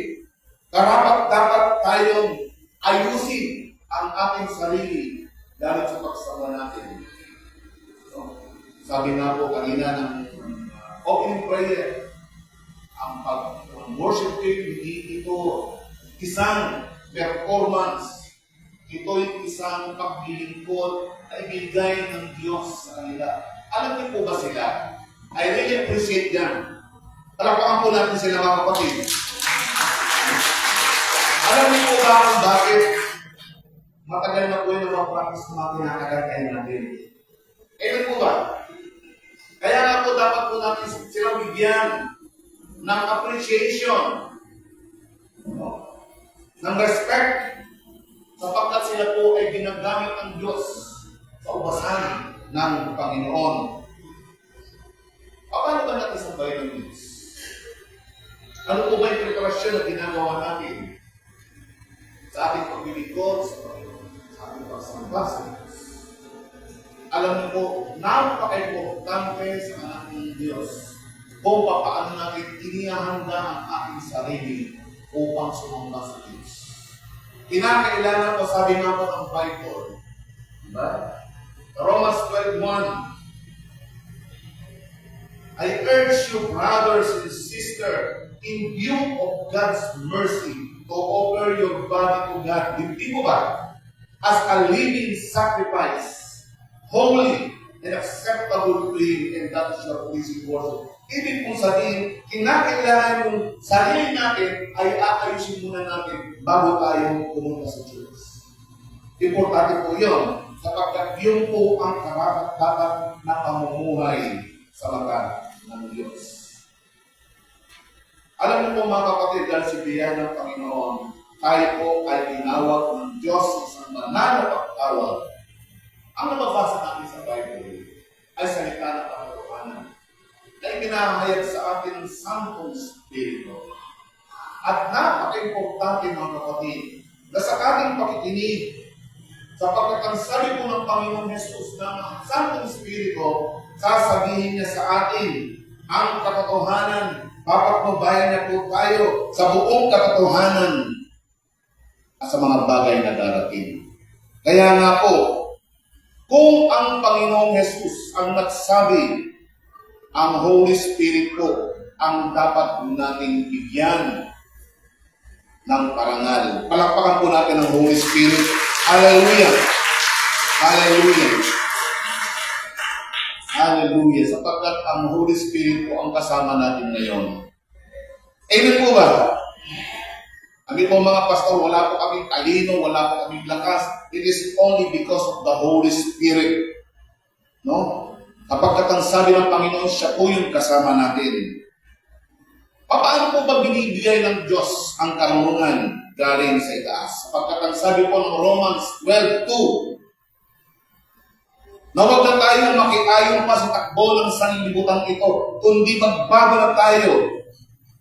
dapat tayong ayusin ang ating sarili lalo sa pagsama natin. So, sabi nga po kanina ng opening prayer, ang pag-worship team, hindi ito isang performance. Ito'y isang paglilingkod na ibigay ng Diyos sa kanila. Alam niyo po ba sila? I really appreciate them. Palakpakan po natin sila mga kapatid. Alam niyo po ba kung bakit matagal na po yung mga practice na mga kinakagagay natin? Amen po ba? Kaya nga po dapat po natin silang bigyan ng appreciation, ng respect, sapagkat sila po ay ginagamit ng Diyos sa ubasan ng Panginoon. Paano ba natin sa bayan ng Diyos? Ano po ba yung preparasyon na ginagawa natin sa ating paglilingkod sa Panginoon, sa ating pagsamba sa Diyos? Alam niyo po, napaka-importante sa anak ng Diyos kung paano natin inihahanda ang ating sarili upang sumamba sa Diyos. Kinakailangan po, sabi nga po ng Bible, diba? Romans 12:1, I urge you, brothers and sisters, in view of God's mercy, to offer your body to God. Hindi mo ba? As a living sacrifice, holy and acceptable to Him, and that is your pleasing worship. Ibig kong sabihin, kinakailangan yung sarili natin ay aayusin muna natin bago tayo pumunta sa Diyos. Importante po yun, sapagkat yun po ang karapat-dapat na pamumuhay sa mata ng Diyos. Alam niyo po mga kapatid, dahil si biyaya ng Panginoon, tayo po ay tinawag ng Diyos sa isang banal na pagtawag. Ang nababasa natin sa Bible ay salita ng katotohanan na ikinahayag sa atin ng Santong Espiritu. At napaka-importante mga kapatid na sa ating pakikinig Sapagkat ang sabi po ng Panginoong Jesus na ang Santong Espiritu, sasabihin niya sa atin ang katotohanan, papatnubayan niya po tayo sa buong katotohanan at sa mga bagay na darating. Kaya nga po, kung ang Panginoong Jesus ang nagsabi, ang Holy Spirit po ang dapat nating bigyan ng parangal. Palakpakan po natin ang Holy Spirit. Hallelujah! Hallelujah! Hallelujah! Sapagkat ang Holy Spirit po ang kasama natin ngayon. Amen po ba? Kami po mga pastor, wala po kaming talino, wala po kaming lakas. It is only because of the Holy Spirit. No? Kapag ang sabi ng Panginoon, siya po yung kasama natin. Paano po ba binibigay ng Diyos ang karunungan galing sa itaas? Sapagkat ang sabi po ng Romans 12:2, na huwag na tayong makiayon pa sa takbo ng sanlibutan ito, kundi magbago na tayo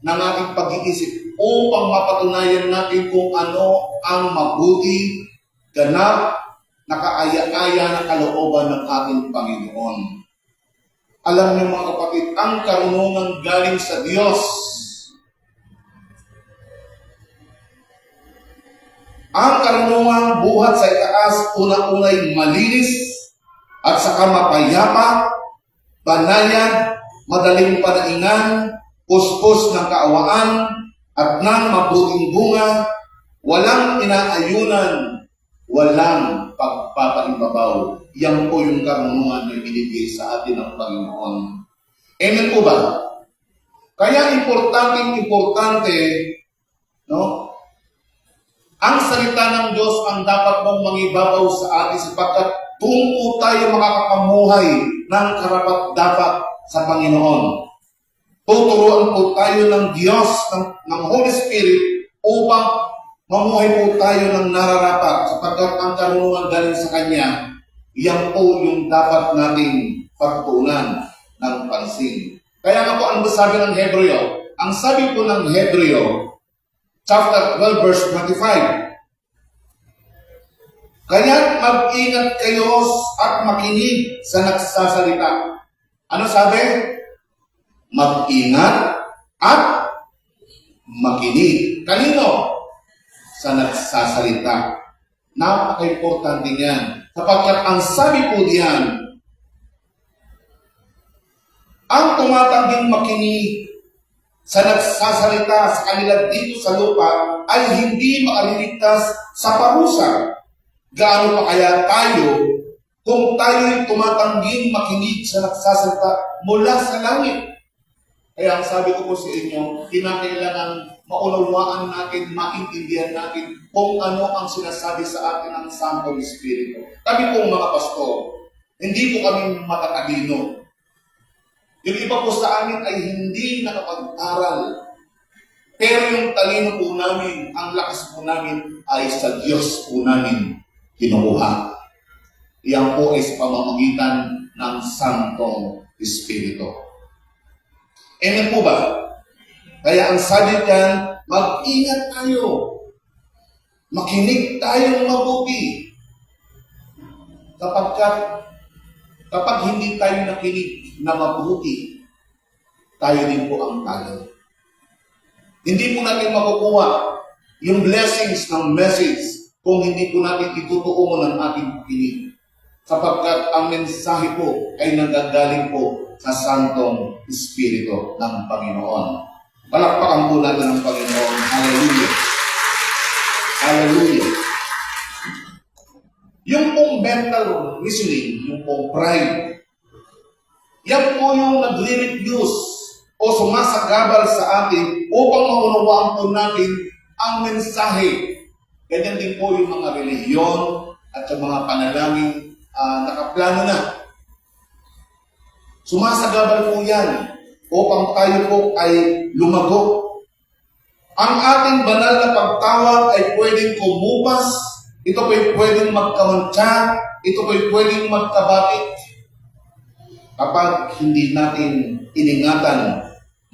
ng ating pag-iisip upang mapatunayan natin kung ano ang mabuti, ganap, nakaaya-aya na kalooban ng ating Panginoon. Alam niyo mga kapatid, ang karunungan galing sa Diyos. Ang karunungan buhat sa itaas, una-unay malinis at saka mapayapa, banayad, madaling panaingan, puspos ng kaawaan, at ng mabuting bunga, walang inaayunan, walang pagpapaibabaw. Yan po yung karunungan na binibigay sa atin ng Panginoon. Amen po ba? Kaya importante, no? Ang salita ng Diyos ang dapat mong mangibabaw sa atin sapagkat doon po tayo makakapamuhay ng karapat-dapat sa Panginoon. Tuturuan po tayo ng Diyos, ng Holy Spirit upang mamuhay po tayo ng nararapat sapagkat ang karunungan galing sa Kanya, yan po yung dapat nating pagtuunan ng pansin. Kaya nga po ang sabi ng Hebreo, ang sabi po ng Hebreo, chapter 12, verse 25, kaya't mag-ingat kayo at makinig sa nagsasalita. Ano sabi? Mag-ingat at makinig. Kanino? Sa nagsasalita. Napaka-importante niyan. Sapagkat ang sabi po diyan, ang tumatanging makinig sa nagsasalita sa kanila dito sa lupa ay hindi makaliligtas sa parusa. Gaano pa kaya tayo kung tayo'y tumatangging makinig sa nagsasalita mula sa langit? Kaya ang sabi ko po sa inyo, kinakailangan maunawaan natin, maintindihan natin kung ano ang sinasabi sa atin ng Santong Espiritu. Kami pong mga pastor, hindi po kami matatalino. Yung iba po sa amin ay hindi nakapag-aral. Pero yung talino po namin, ang lakas po namin ay sa Diyos po namin kinukuha. Iyan po ay sa pamamagitan ng Santong Espiritu. Amen po ba? Kaya ang sabi diyan, mag-ingat tayo. Makinig tayong mabuti. Kapag hindi tayo nakinig na mabuti, tayo din po ang talo. Hindi po natin makukuha yung blessings ng message kung hindi po natin itutuon ng ating pakinig. Sapagkat ang mensahe po ay nanggagaling po sa Santong Espiritu ng Panginoon. Palakpakan po natin ang Panginoon. Hallelujah! Hallelujah! Yung pong mental reasoning, yung pong pride, yan po yung nagre-reduce o sumasagabal sa atin upang maunawaan po natin ang mensahe. Ganyan din po yung mga relihiyon at yung mga panalangin nakaplano na. Sumasagabal po yan upang tayo po ay lumago. Ang ating banal na pagtawag ay pwedeng kumupas, ito po ay pwedeng magkamantsa, ito po ay pwedeng magkabakit. Kapag hindi natin iningatan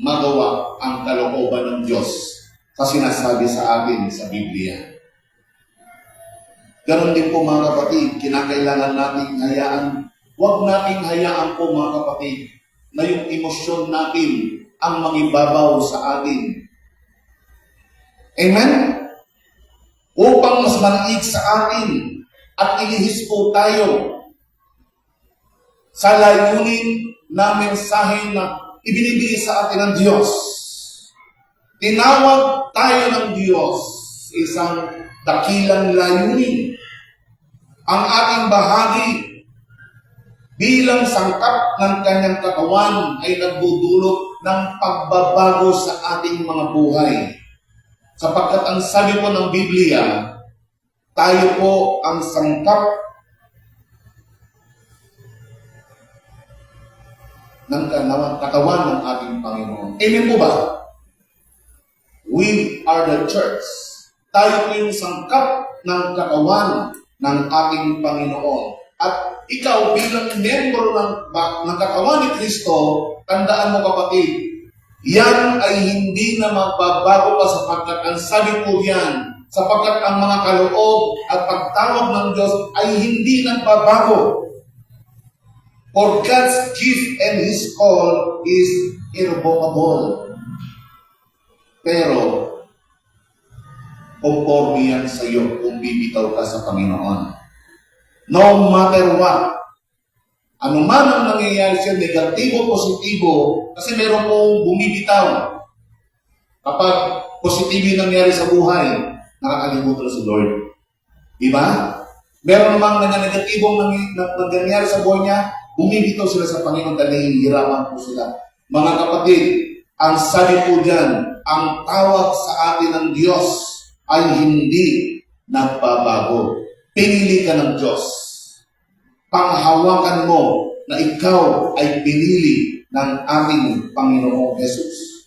magawa ang kalooban ng Diyos sa sinasabi sa atin sa Biblia. Ganon din po mga kapatid, kinakailangan nating hayaan, huwag nating hayaan po mga kapatid, na yung emosyon natin ang mangibabaw sa atin. Amen? Upang mas maliit sa atin at ilihis po tayo sa layunin na mensahe na ibinibigay sa atin ng Diyos. Tinawag tayo ng Diyos sa isang dakilang layunin. Ang ating bahagi bilang sangkap ng kanyang katawan ay nagdudulot ng pagbabago sa ating mga buhay. Sapagkat ang sabi po ng Biblia, tayo po ang sangkap ng katawan ng ating Panginoon. Amen po ba? We are the church. Tayo po yung sangkap ng katawan ng ating Panginoon. At ikaw bilang membro ng katawan ni Kristo, tandaan mo kapatid, yan ay hindi na magbabago pa sapagkat ang sabi po yan, sapagkat ang mga kaloob at pagtawag ng Diyos ay hindi nagbabago. For God's gift and His call is irrevocable. Pero, conforme yan sa iyo kung bibitaw ka sa Panginoon. No matter what, ano man ang nangyayari siya, negatibo, positibo, kasi meron pong bumibitaw. Kapag positibo yung nangyari sa buhay, nakakalimutan si Lord. Diba? Meron namang negatibong nangyayari sa buhay niya, bumibitaw sila sa Panginoon dahil nahihirapan po sila. Mga kapatid, ang sabi po dyan, ang tawag sa atin ng Diyos ay hindi nagbabago. Pinili ka ng Diyos. Panghawakan mo na ikaw ay pinili ng ating Panginoong Jesus.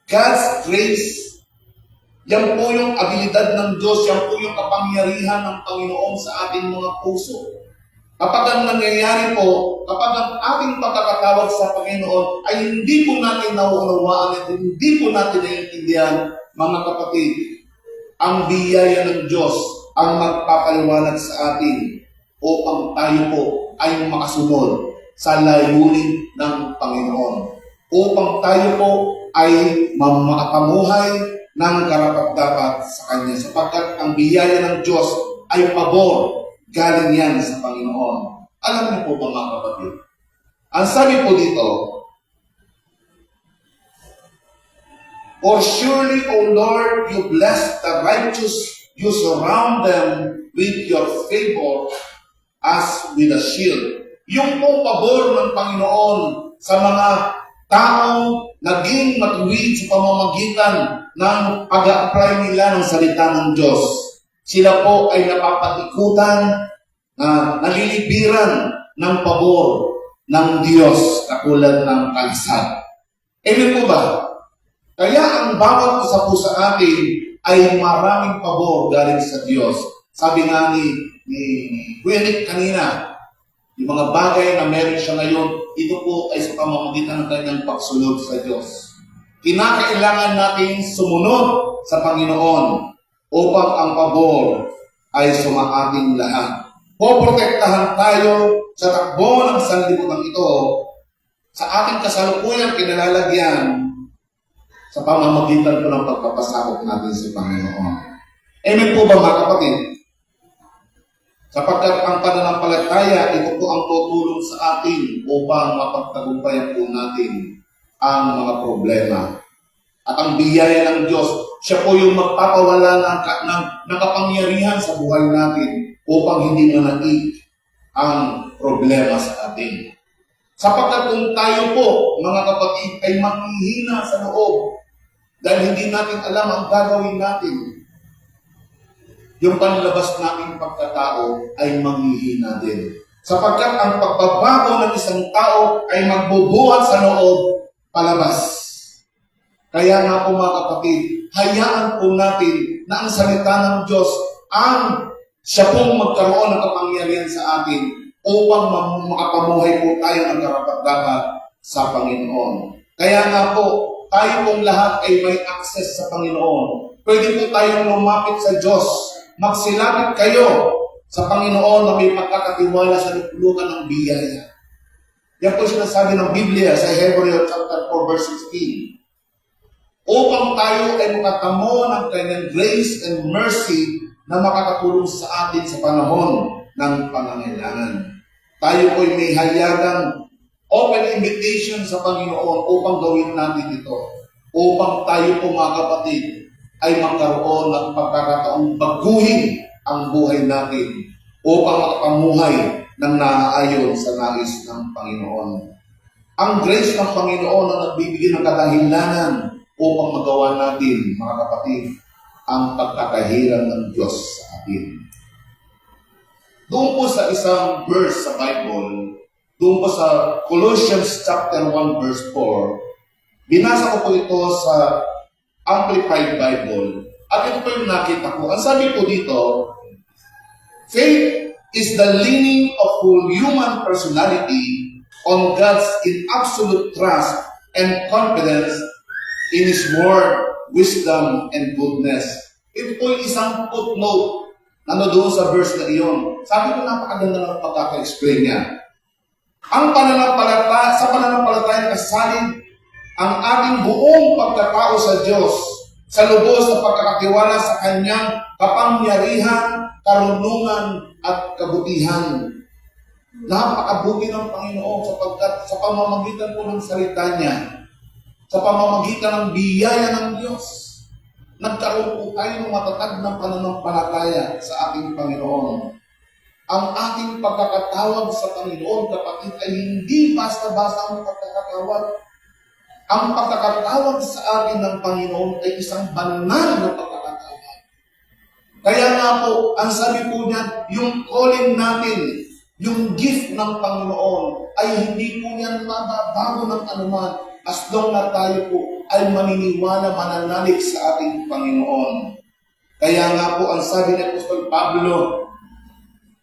God's grace, yan po yung abilidad ng Diyos, yan po yung kapangyarihan ng Panginoon sa ating mga puso. Kapag ang nangyayari po, kapag ang ating pagkakatawag sa Panginoon ay hindi po natin nauunawaan at hindi po natin naiintindihan, mga kapatid, ang biyaya ng Diyos ang magpapaliwanag sa atin upang tayo po ay makasunod sa layunin ng Panginoon. Upang tayo po ay makapamuhay ng karapat-dapat sa Kanya. Sapagkat ang biyaya ng Diyos ay pabor. Galing yan sa Panginoon. Alam niyo po ba mga kapatid? Ang sabi po dito, for surely, O Lord, you bless the righteous, you surround them with your favor as with a shield. Yung pong pabor ng Panginoon sa mga taong naging matuwid sa pamamagitan ng pag-a-apply nila ng salita ng Diyos. Sila po ay napapatikutan na nalilibiran ng pabor ng Diyos katulad ng kalisad. Amen po ba? Kaya ang bawat isa po sa atin ay maraming pabor galing sa Diyos. Sabi nga ni Kuya Nick kanina, yung mga bagay na meron siya ngayon, ito po ay sa pamamagitan ng kanyang pagsunod sa Diyos. Kinakailangan natin sumunod sa Panginoon upang ang pabor ay sumaating lahat. Poprotektahan tayo sa takbo ng sanlibutan ito sa ating kasalukuyang kinalalagyan sa pamamagitan po ng pagpapasakop natin sa Panginoon. Amen po ba mga kapatid? Sapagkat ang pananampalataya, ito po ang tutulong sa atin upang mapagtagumpayan po natin ang mga problema. At ang biyaya ng Diyos, siya po yung magpapawala ng kapangyarihan sa buhay natin upang hindi manatili ang problema sa atin. Sapagkat kung tayo po, mga kapatid, ay manghihina sa loob dahil hindi natin alam ang gagawin natin, yung panlabas nating pagkatao ay manghihina din. Sapagkat ang pagbabago ng isang tao ay magbubuhat sa loob palabas. Kaya nga po mga kapatid, hayaan po natin na ang salita ng Diyos ang siya pong magkaroon ng kapangyarihan sa atin upang makapamuhay po tayo ng karapat-dapat sa Panginoon. Kaya nga po, tayo pong lahat ay may access sa Panginoon. Pwede po tayong lumapit sa Diyos. Magsilapit kayo sa Panginoon na may pagkakatiwala sa luklukan ng biyaya. Yan po sinasabi ng Biblia sa Hebreo chapter 4 verse 16. Upang tayo ay makatamo ng kanyang grace and mercy na makakatulong sa atin sa panahon ng pangangailangan. Tayo po ay may hayagang open invitation sa Panginoon upang gawin natin ito. Upang tayo po mga kapatid ay magkaroon ng pagkakataong baguhin ang buhay natin upang makapamuhay ng naaayon sa nais ng Panginoon. Ang grace ng Panginoon na nagbibigay ng kadahilanan upang magawa natin, mga kapatid, ang pagkakahiran ng Diyos sa atin. Doon po sa isang verse sa Bible, doon po sa Colossians chapter 1 verse 4, binasa ko po ito sa Amplified Bible. At ito po yung nakita ko. Ang sabi po dito, faith is the leaning of whole human personality on God's in absolute trust and confidence in His word, wisdom, and goodness. Ito po yung isang footnote na doon sa verse na iyon. Sabi ko, napakaganda ng pagkaka-explain niya. Ang pananampalataya, sa pananampalataya kasalin ang ating buong pagkatao sa Diyos sa lubos na pagkakatiwala sa Kanyang kapangyarihan, karunungan, at kabutihan. Napakabuti ng Panginoon sapagkat sa pamamagitan po ng salita niya, sa pamamagitan ng biyaya ng Diyos, nagkaroon po tayo ng matatag ng pananampalataya sa ating Panginoon. Ang ating pagkakatawag sa Panginoon, kapatid, ay hindi basta-basta ang pagkakatawag. Ang pagkakatawag sa atin ng Panginoon ay isang banal na pagkakatawag. Kaya nga po, ang sabi po niya, yung calling natin, yung gift ng Panginoon, ay hindi po yan mababago ng anuman as long na tayo po ay maniniwala, mananalig sa ating Panginoon. Kaya nga po, ang sabi ni Apostol Pablo,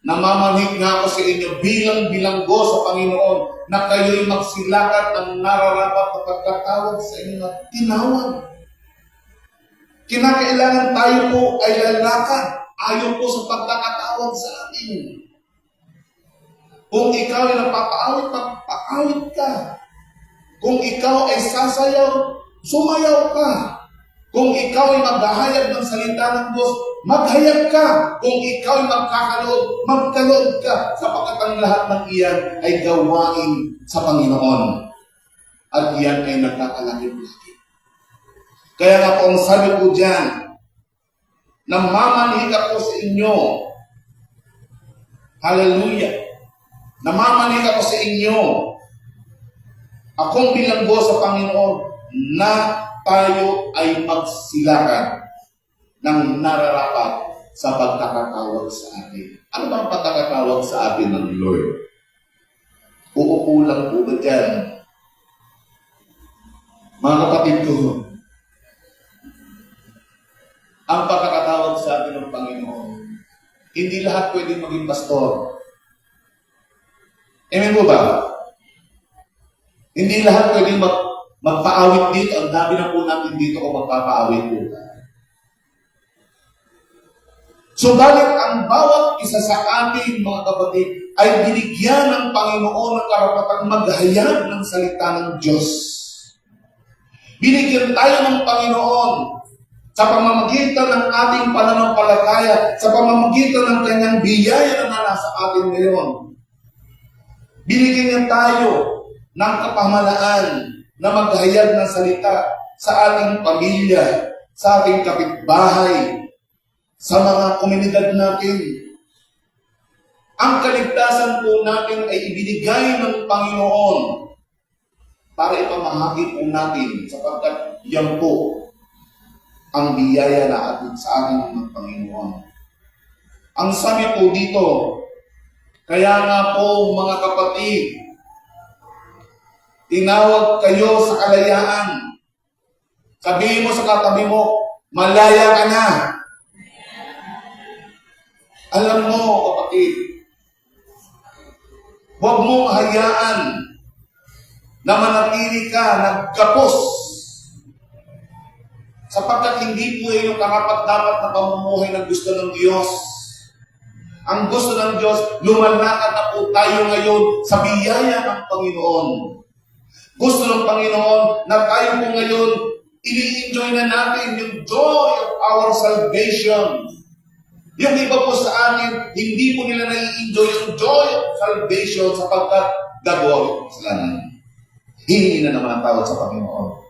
namamanhik nga ako sa inyo bilang bilanggo sa Panginoon na kayo'y magsilakad ng nararapat na pagkatawag sa inyo na tinawag. Kinakailangan tayo po ay lalakad ayon po sa pagkakatawag sa atin. Kung ikaw ay napapaawit, magpaawit ka. Kung ikaw ay sasayaw, sumayaw ka. Kung ikaw ay maghahayag ng salita ng Diyos, maghayag ka. Kung ikaw ay magkakalood, magkalood ka. Sapagkat ang lahat ng iyan ay gawain sa Panginoon. At iyan ay nagkakalaki-laki. Kaya nga po ang sabi ko dyan, namamanhik ako sa inyo. Hallelujah. Namamanhik ako sa inyo. Akong bilanggo sa Panginoon na tayo ay magsilakan ng nararapat sa pagkakatawag sa atin. Ano bang pagkakatawag sa atin ng Lord? Uupo lang po ba dyan? Mga kapatid ko, ang pagkakatawag sa atin ng Panginoon, hindi lahat pwedeng maging pastor. Amen po ba? Hindi lahat pwedeng magpaawit dito. Ang dami na po natin dito kung magpapaawit po. Subalit ang bawat isa sa atin, mga kapatid, ay binigyan ng Panginoon ng karapatang maghayag ng salita ng Diyos. Binigyan tayo ng Panginoon sa pamamagitan ng ating pananampalataya, sa pamamagitan ng kanyang biyaya na nasa atin ngayon. Binigyan niya tayo ng kapamalaan na maghayag ng salita sa ating pamilya, sa ating kapitbahay, sa mga komunidad natin. Ang kaligtasan po natin ay ibinigay ng Panginoon para ipamahagi po natin sapagkat yan po ang biyaya na atin sa ating ng Panginoon. Ang sabi po dito, kaya nga po mga kapatid, tinawag kayo sa kalayaan. Sabihin mo sa katabi mo, malaya ka na. Alam mo, kapatid, huwag mong hayaan na manatili ka nagkapos sapagkat hindi po yung karapat-dapat na pamumuhay na gusto ng Diyos. Ang gusto ng Diyos, lumalakad na po tayo ngayon sa biyaya ng Panginoon. Gusto ng Panginoon na tayo po ngayon, ini-enjoy na natin yung joy of our salvation. Yung iba po sa akin, hindi po nila nai-enjoy yung joy of salvation sapagkat gagawa ng kasalanan. Hihingi na naman ang tawad sa Panginoon.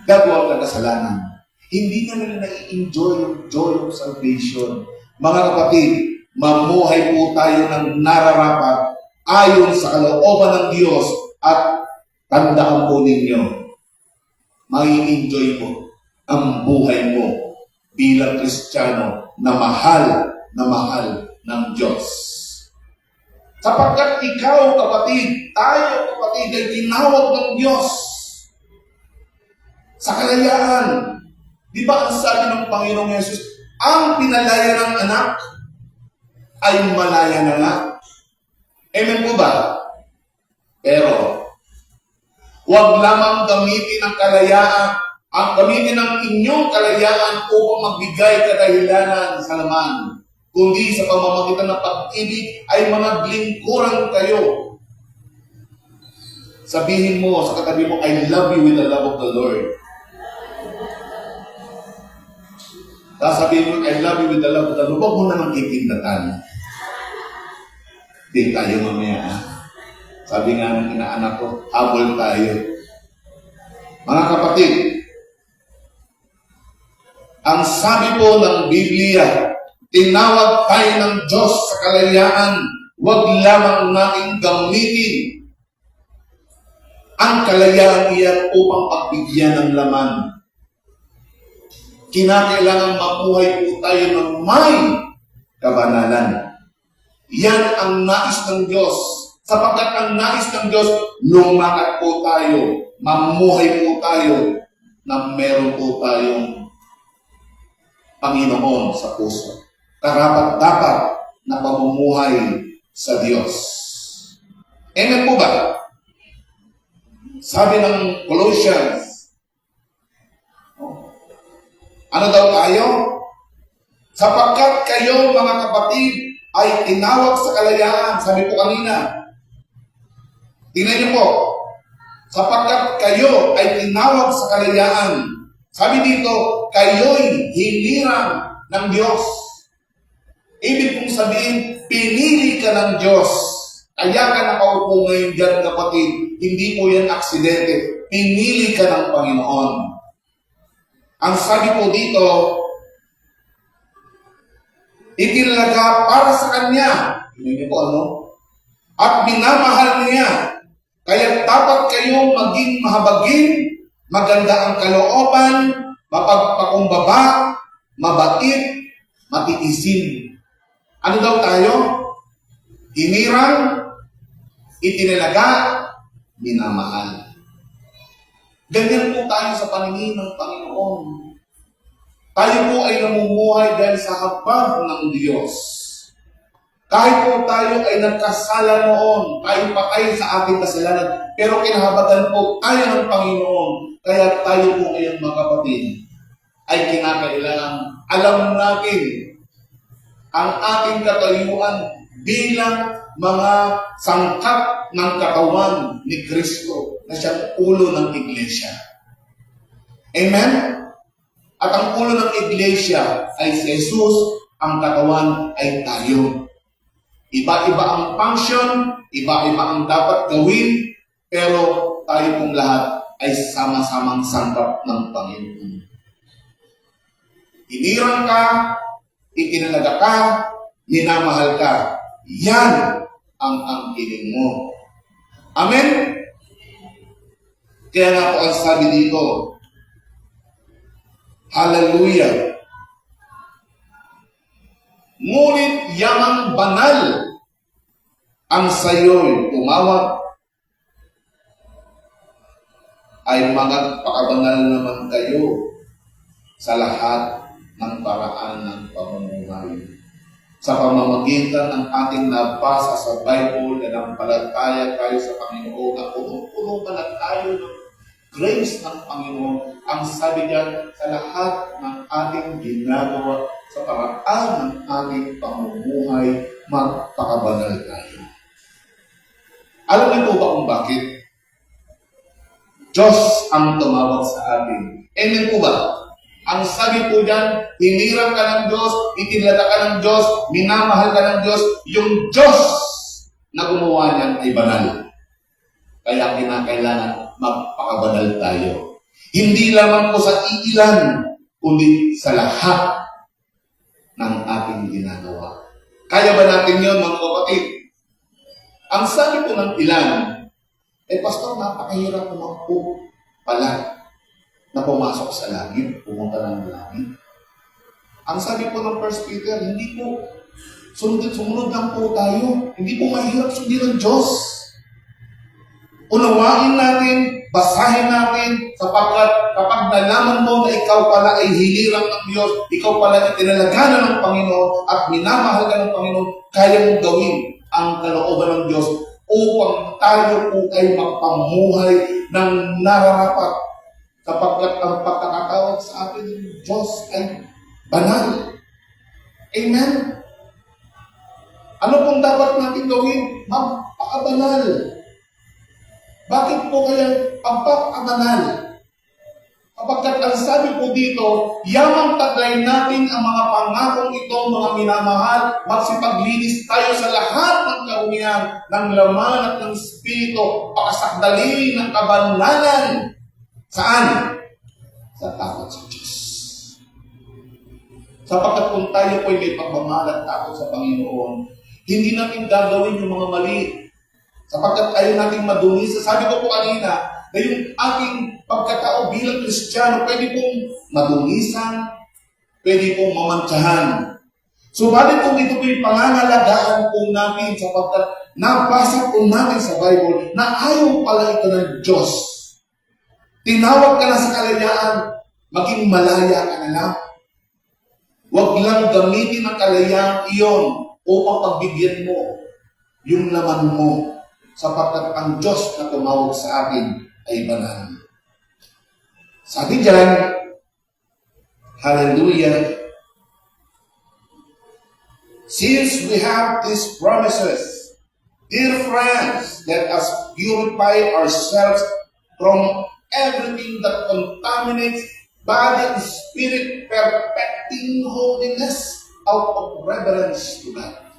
Gagawa ng kasalanan. Hindi na nila nai-enjoy yung joy of salvation. Mga kapatid, mamuhay po tayo ng nararapat ayon sa kalooban ng Diyos at tandaan po ninyo, mai-enjoy mo ang buhay mo bilang Kristiyano na mahal ng Diyos. Sapagkat ikaw, kapatid, tayo, kapatid, ay tinawag ng Diyos sa kalayaan. Di ba ang sabi ng Panginoong Yesus, ang pinalaya ng anak ay malaya na nga. Amen po ba? Pero, huwag lamang gamitin ang kalayaan, ang gamitin ng inyong kalayaan upang magbigay kadahilanan sa laman, kundi sa pamamagitan ng pag-ibig ay managlingkuran kayo. Sabihin mo sa katabi mo, I love you with the love of the Lord. Sasabihin mo, I love you with the love of the Lord. Huwag mo na nang kikindatan. Di tayo mamaya, ha? Sabi nga ng inaanak ko, habol tayo. Mga kapatid, ang sabi po ng Biblia, tinawag tayo ng Diyos sa kalayaan, huwag lamang natin gamitin ang kalayaan iyan upang pagbigyan ng laman. Kinakailangan mabuhay po tayo ng may kabanalan. Yan ang nais ng Diyos. Sapagkat ang nais ng Diyos, lumakad po tayo, mamuhay po tayo, na meron po tayong Panginoon sa puso. Karapat-dapat na pamumuhay sa Diyos. Amen po ba? Sabi ng Colossians, ano daw tayo? Sapagkat kayo, mga kapatid, ay tinawag sa kalayaan. Sabi po kanina. Tingnan niyo po. Sapagkat kayo ay tinawag sa kalayaan. Sabi dito, kayo'y hinirang ng Diyos. Ibig kong sabihin, pinili ka ng Diyos. Kaya ka nakaupo ngayon dyan, kapatid. Hindi po yan aksidente. Pinili ka ng Panginoon. Ang sabi po dito, itinalaga para sa Kanya. Hindi po ano? At minamahal niya. Kaya dapat kayong maging mahabagin, maganda ang kalooban, mapagpakumbaba, mabait, matiisin. Ano daw tayo? Hinirang, itinalaga, minamahal. Ganyan po tayo sa paningin ng Panginoon. Tayo po ay namumuhay dahil sa habag ng Diyos. Kahit po tayo ay nagkasala noon, tayo patay sa ating kasalanan, pero kinahabagan po tayo ng Panginoon. Kaya tayo po ngayon, mga kapatid, ay kinakailangan alam natin ang ating katayuan bilang mga sangkap ng katawan ni Kristo na siyang ulo ng iglesia. Amen? At ang ulo ng iglesia ay si Jesus, ang katawan ay tayo. Iba-iba ang function, iba-iba ang dapat gawin, pero tayo pong lahat ay sama-samang sangkap ng Panginoon. Inirang ka, itinalaga ka, minamahal ka. Yan ang angkiling mo. Amen? Kaya nga po ang sabi dito, Hallelujah! Ngunit yamang banal ang sayo'y tumawag, ay magpakabanal naman kayo sa lahat ng paraan ng pamumuhay. Sa pamamagitan ng ating nabasa sa Bible na nampalataya tayo sa Panginoon, na punong-puno pa na tayo ng grace ng Panginoon. Ang sabi niya, sa lahat ng ating ginagawa, sa paraan ng ating pamumuhay, magpakabanal tayo. Alam niyo po ba kung bakit? Diyos ang tumawag sa atin. Amen po ba? Ang sabi po dyan, hinirang ka ng Diyos, itinlata ka ng Diyos, minamahal ka ng Diyos, yung Diyos na gumawa niyan ay banal. Kaya kinakailangan magpakabanal tayo. Hindi lamang po sa iilan, kundi sa lahat ng ating ginagawa. Kaya ba natin yun, mga kapatid? Ang sabi po ng ilan, pastor, napakahirap naman po pala na pumasok sa langit, pumunta ng langit. Ang sabi po ng 1 Peter, hindi po, sumunod lang po tayo. Hindi po mahirap sundin ng Diyos. Unawain natin, basahin natin, sapagkat kapag nalaman mo na ikaw pala ay hilirang ng Diyos, ikaw pala ay tinalaganan ng Panginoon at minamahal ka ng Panginoon, kaya mong gawin ang kalooban ng Diyos upang tayo po ay magpamuhay ng nararapat sapagkat ang pagkakatawag sa atin ng Diyos ay banal. Amen? Ano pong dapat natin gawin? Magpakabanal. Bakit po kaya pagpakabanal? Kapagkat ang sabi po dito, yamang taglay natin ang mga pangakong ito, mga minamahal, magsipaglinis tayo sa lahat ng karumihan, ng laman at ng espiritu, pakasakdali ng kabanalan. Saan? Sa takot sa Diyos. Sapagkat kung tayo po ay may pagmamahal at takot sa Panginoon, hindi natin gagawin yung mga mali. Sapagkat ayaw natin madunisa. Sabi ko po kanina, na yung ating pagkatao bilang Kristiyano, pwede pong madunisan, pwede pong mamantsahan. Subalit kung ito po'y pangangalagaan po natin sapagkat nabasa po natin sa Bible na ayaw pala ito ng Diyos. Tinawag ka na sa kalayaan, maging malaya ka na lang. Huwag lang gamitin ang kalayaan iyon upang pagbigyan mo yung laman mo sapagkat ang Diyos na tumawag sa atin ay banal. Sabi dyan, hallelujah, since we have these promises, dear friends, let us purify ourselves from everything that contaminates body and spirit, perfecting holiness out of reverence to God.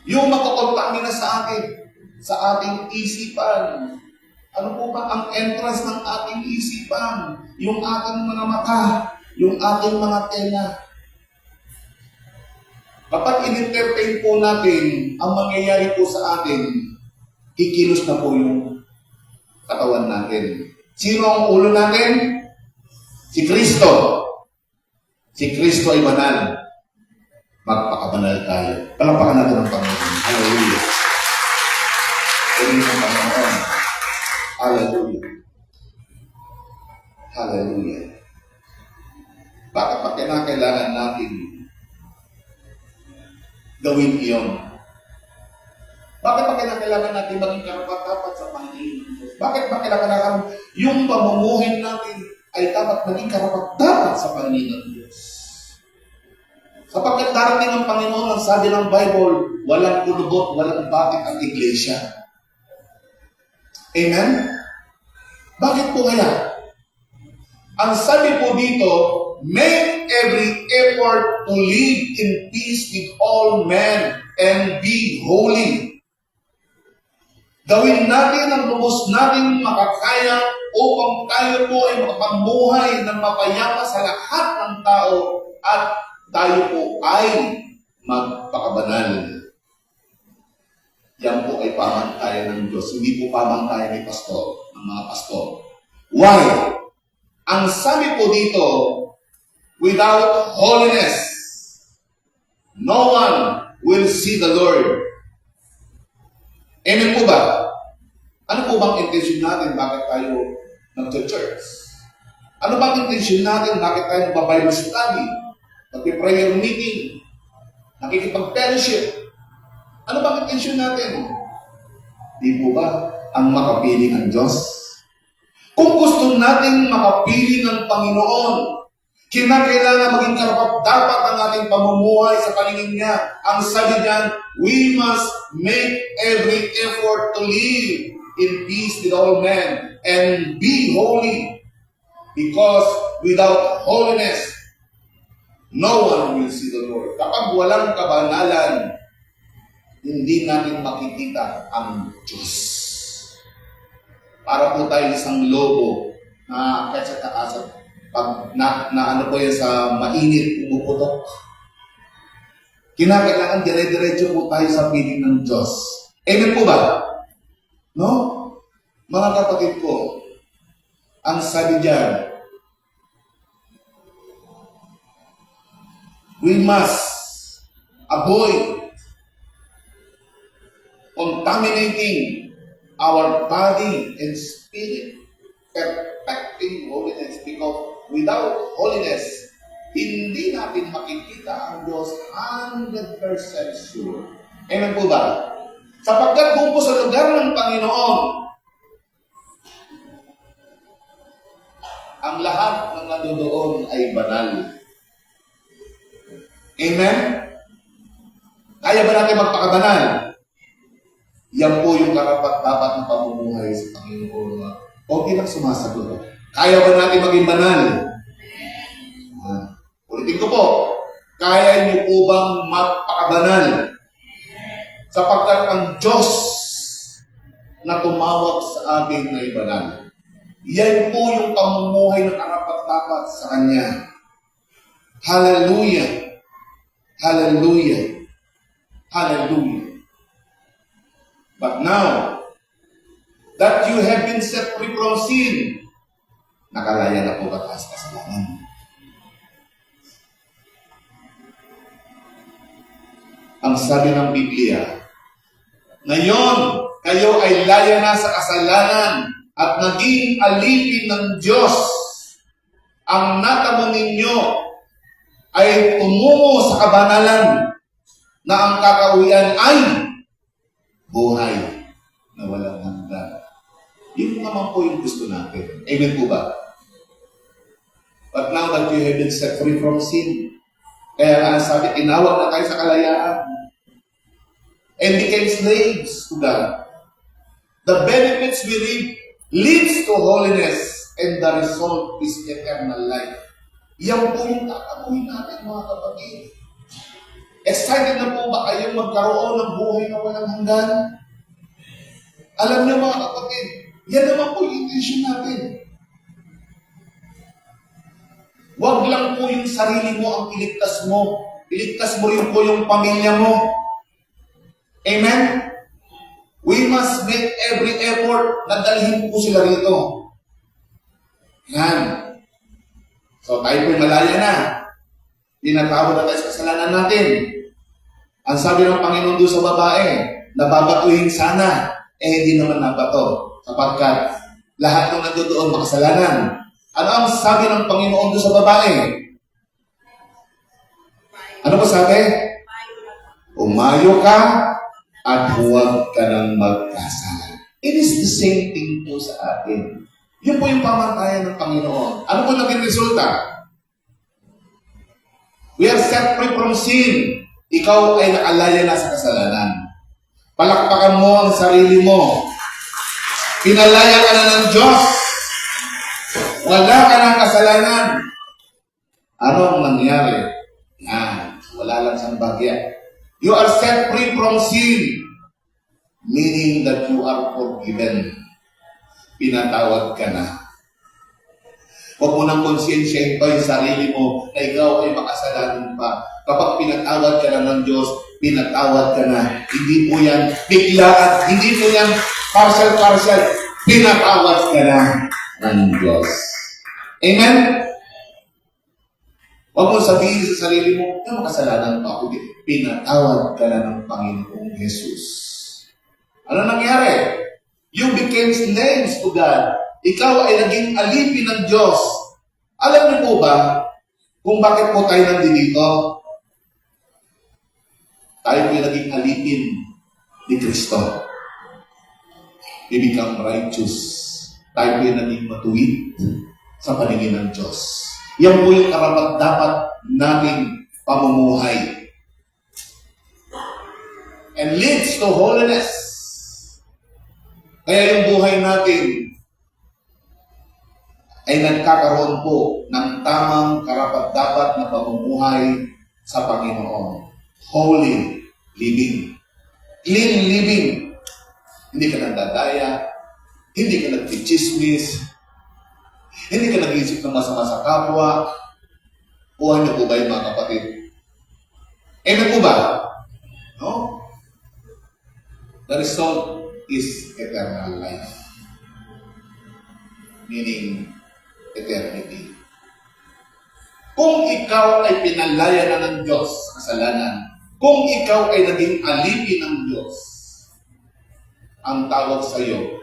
Yung makakontamina sa atin, sa ating isipan. Ano po ba ang entrance ng ating isipan? Yung ating mga mata, yung ating mga tenga. Kapag in-entertain po natin ang mangyayari po sa atin, kikilos na po yung katawan natin. Sino ang ulo natin? Si Kristo. Si Kristo ay banal. Magpakabanal tayo. Palapakan natin ang Panginoon. Hallelujah. Pagpapalin ng Panginoon. Hallelujah. Hallelujah. Bakit pa kailangan natin gawin iyon? Bakit pa kailangan natin maging karapat-dapat sa Panginoon? Bakit pa kailangan yung pamumuhin natin ay dapat maging karapat-dapat sa Panginoon Diyos? Sapagkat darating ang Panginoon, ang sabi ng Bible, walang kulubot, walang bakit ang iglesia. Amen? Bakit po kaya? Ang sabi po dito, make every effort to live in peace with all men and be holy. Gawin natin ang lubos natin makakaya upang tayo po ay makapamuhay ng mapayapa sa lahat ng tao at tayo po ay magpakabanal. Yan po ay pamantayan ng Diyos. Hindi po pamantayan ni pastor, ng mga pastor. Why? Ang sabi po dito, without holiness, no one will see the Lord. Amen po ba? Ano po bang intention natin? Bakit tayo nag-church? Ano bang intention natin? Bakit tayo nag-Bible study? Nag-prayer meeting? Nakikipag-fellowship? Ano bang intention natin? Di po ba ang makapiling ang Diyos? Kung gusto nating makapili ng Panginoon, kinakailangan maging karapat-dapat ang ating pamumuhay sa paningin niya. Ang sabi diyan, we must make every effort to live in peace with all men and be holy, because without holiness, no one will see the Lord. Kapag walang kabanalan, hindi natin makikita ang Diyos. Para po tayo isang lobo na kahit sa takasan, pag na ano po yan sa mainit, pumuputok. Kinakailangan dire-diretso po tayo sa piling ng Diyos. Amen po ba? No? Mga kapatid ko, ang sabi diyan, we must avoid contaminating our body and spirit, perfecting holiness, because without holiness, hindi natin makikita ang Diyos 100% sure. Amen po ba? Sapagkat kung po sa lugar ng Panginoon, ang lahat ng nandoon ay banal. Amen? Kaya ba natin magpakabanal? Yan po yung karapat-dapat ng pamumuhay sa Panginoon. Okay lang sumasagot. Kaya ba natin maging banal? Ulitin ko po, kaya niyo po bang magpakabanal? Sapagkat ang Diyos na tumawag sa atin ay banal. Yan po yung pamumuhay na karapat-dapat sa Kanya. Hallelujah! Hallelujah! Hallelujah! But now, that you have been set free from sin, nakalaya na po ba tayo sa kasalanan? Ang sabi ng Biblia, ngayon, kayo ay laya na sa kasalanan at naging alipin ng Diyos. Ang natamo ninyo ay tumungo sa kabanalan na ang kakauwian ay buhay na walang hanggan. Yun naman po yung gusto natin. Amen po ba? But now that you have been set free from sin, kaya nga sabi, tinawag na tayo sa kalayaan and became slaves to God. The benefits we reap leads to holiness and the result is eternal life. Yan po yung tatamuhin natin, mga kapatid. Excited na po ba kayong magkaroon ng buhay na walang hanggan? Alam niyo mga kapatid, yan naman po yung intention natin. Huwag lang po yung sarili mo ang iligtas mo. Iligtas mo rin po yung pamilya mo. Amen? We must make every effort na dalhin po sila rito. Yan. So tayo po'y malaya na. Tinatawag na tayo sa kasalanan natin. Ang sabi ng Panginoon doon sa babae, nababatuhin sana, hindi naman nabato. Sapagkat lahat ng nandoon makasalanan. Ano ang sabi ng Panginoon doon sa babae? Ano ba sabi? Umayo ka at huwag ka nang magkasala. It is the same thing po sa atin. Yun po yung pamantayan ng Panginoon. Ano po naging resulta? We are set free from sin. Ikaw ay nakalaya na sa kasalanan. Palakpakan mo ang sarili mo. Pinalaya ka na ng Diyos. Wala ka ng kasalanan. Ano ang nangyari? Yan. Wala lang siyang bagya. You are set free from sin. Meaning that you are forgiven. Pinatawad ka na. Huwag mo nang konsensyahin pa yung sarili mo na ikaw ay makasalanan pa. Kapag pinatawad ka na ng Diyos, pinatawad ka na. Hindi po yan biglaan. Hindi po yan partial. Pinatawad ka na ng Diyos. Amen? Huwag mo sabihin sa sarili mo, na makasalanan pa ako. Pinatawad ka na ng Panginoong Jesus. Ano nangyari? You became slaves to God. Ikaw ay naging alipin ng Diyos. Alam niyo po ba kung bakit po tayo nandito? Tayo po ay naging alipin ni Kristo. We become righteous tayo po'y naging matuwid sa paningin ng Diyos. Yan po yung karapat-dapat nating pamumuhay. And leads to holiness. Kaya yung buhay natin ay nagkakaroon po ng tamang karapat-dapat na pamumuhay sa Panginoon. Holy living. Clean living. Hindi ka nagdadaya, hindi ka nagtichismis, hindi ka nag-iisip ng masama sa kapwa. Buhay niyo po ba yung mga kapatid? Amen po ba? No? The result is eternal life. Meaning, eternity. Kung ikaw ay pinalaya na ng Diyos, kasalanan, kung ikaw ay naging alipin ng Diyos, ang tawag sa iyo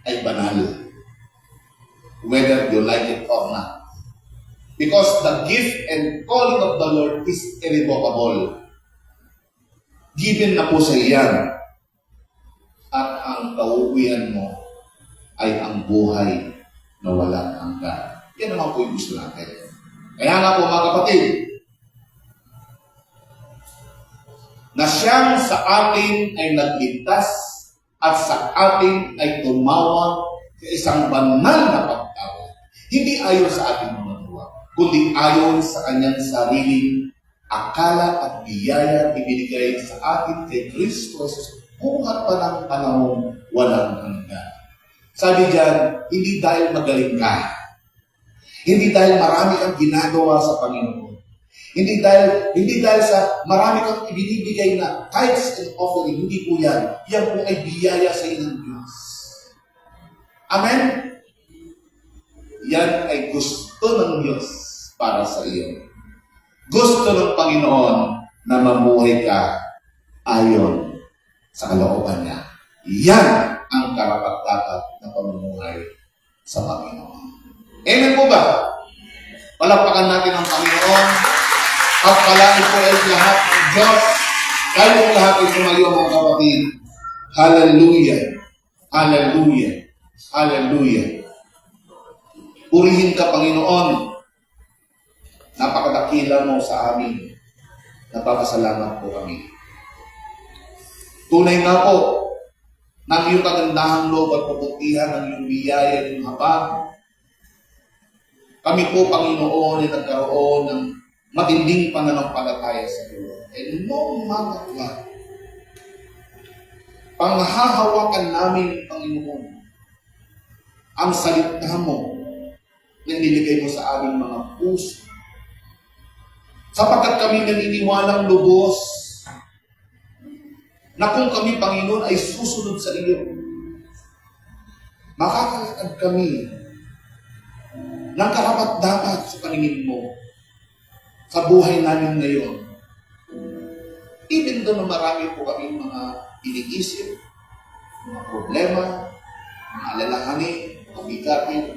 ay banal. Whether you like it or not. Because the gift and calling of the Lord is irrevocable. Given na po sa iyan. At ang kauwihan mo ay ang buhay na walang hanggan. Yan naman po yung gusto natin. Kaya nga po mga kapatid, na siyang sa atin ay nagligtas at sa atin ay tumawag sa isang banal na pagtawag. Hindi ayon sa ating mga gawa, kundi ayon sa kanyang sariling akala at biyaya ibinigay sa atin kay Kristo buhat pa ng panahon walang hanggan. Sabi diyan, hindi dahil magaling ka, hindi dahil marami kang ginagawa sa Panginoon, hindi dahil sa marami kang ibinibigay na tithes and offering, hindi po yan. Yan po ay biyaya sa inang Diyos. Amen? Yan ay gusto ng Diyos para sa iyo. Gusto ng Panginoon na mamuhay ka ayon sa kalooban niya. Yan ang karapat-dapat na pamumuhay sa Panginoon. Amen po ba? Palakpakan natin ang Panginoon. Pagpalain po ay lahat ng Diyos. Kayong lahat ay tumayo mga kapatid. Hallelujah. Hallelujah. Hallelujah. Purihin ka, Panginoon. Napakadakila mo sa amin. Napapasalamat po kami. Tunay nga po, ng iyong kagandahang loob at pabutihan, ng iyong biyaya, ng iyong habag. Kami po, Panginoon, ay nagkaroon ng matinding pananampalataya sa iyo. And no matter what, panghahawakan namin, Panginoon, ang salita mo na niligay mo sa aming mga puso. Sapagkat kami naniniwalang lubos na kung kami, Panginoon, ay susunod sa iyo, makakalakad kami ng karapat-dapat sa paningin mo sa buhay namin ngayon. Even doon na marami po kami mga iniisip, mga problema, mga alalahanin, mabigatin.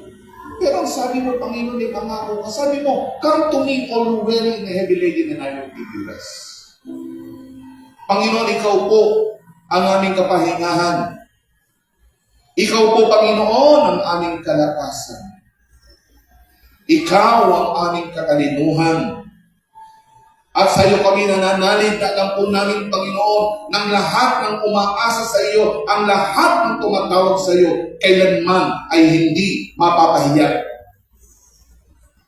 Pero ang sabi mo, Panginoon, ay pangako ka. Sabi mo, come to me all who weary and heavy laden and I will give you rest. Panginoon, ikaw po ang aming kapahingahan. Ikaw po, Panginoon, ang aming kalakasan. Ikaw ang aming kakalinuhan. At sa iyo kami nananalig na alam po namin, Panginoon, ng lahat ng umaasa sa iyo, ang lahat ng tumatawag sa iyo, kailanman ay hindi mapapahiya.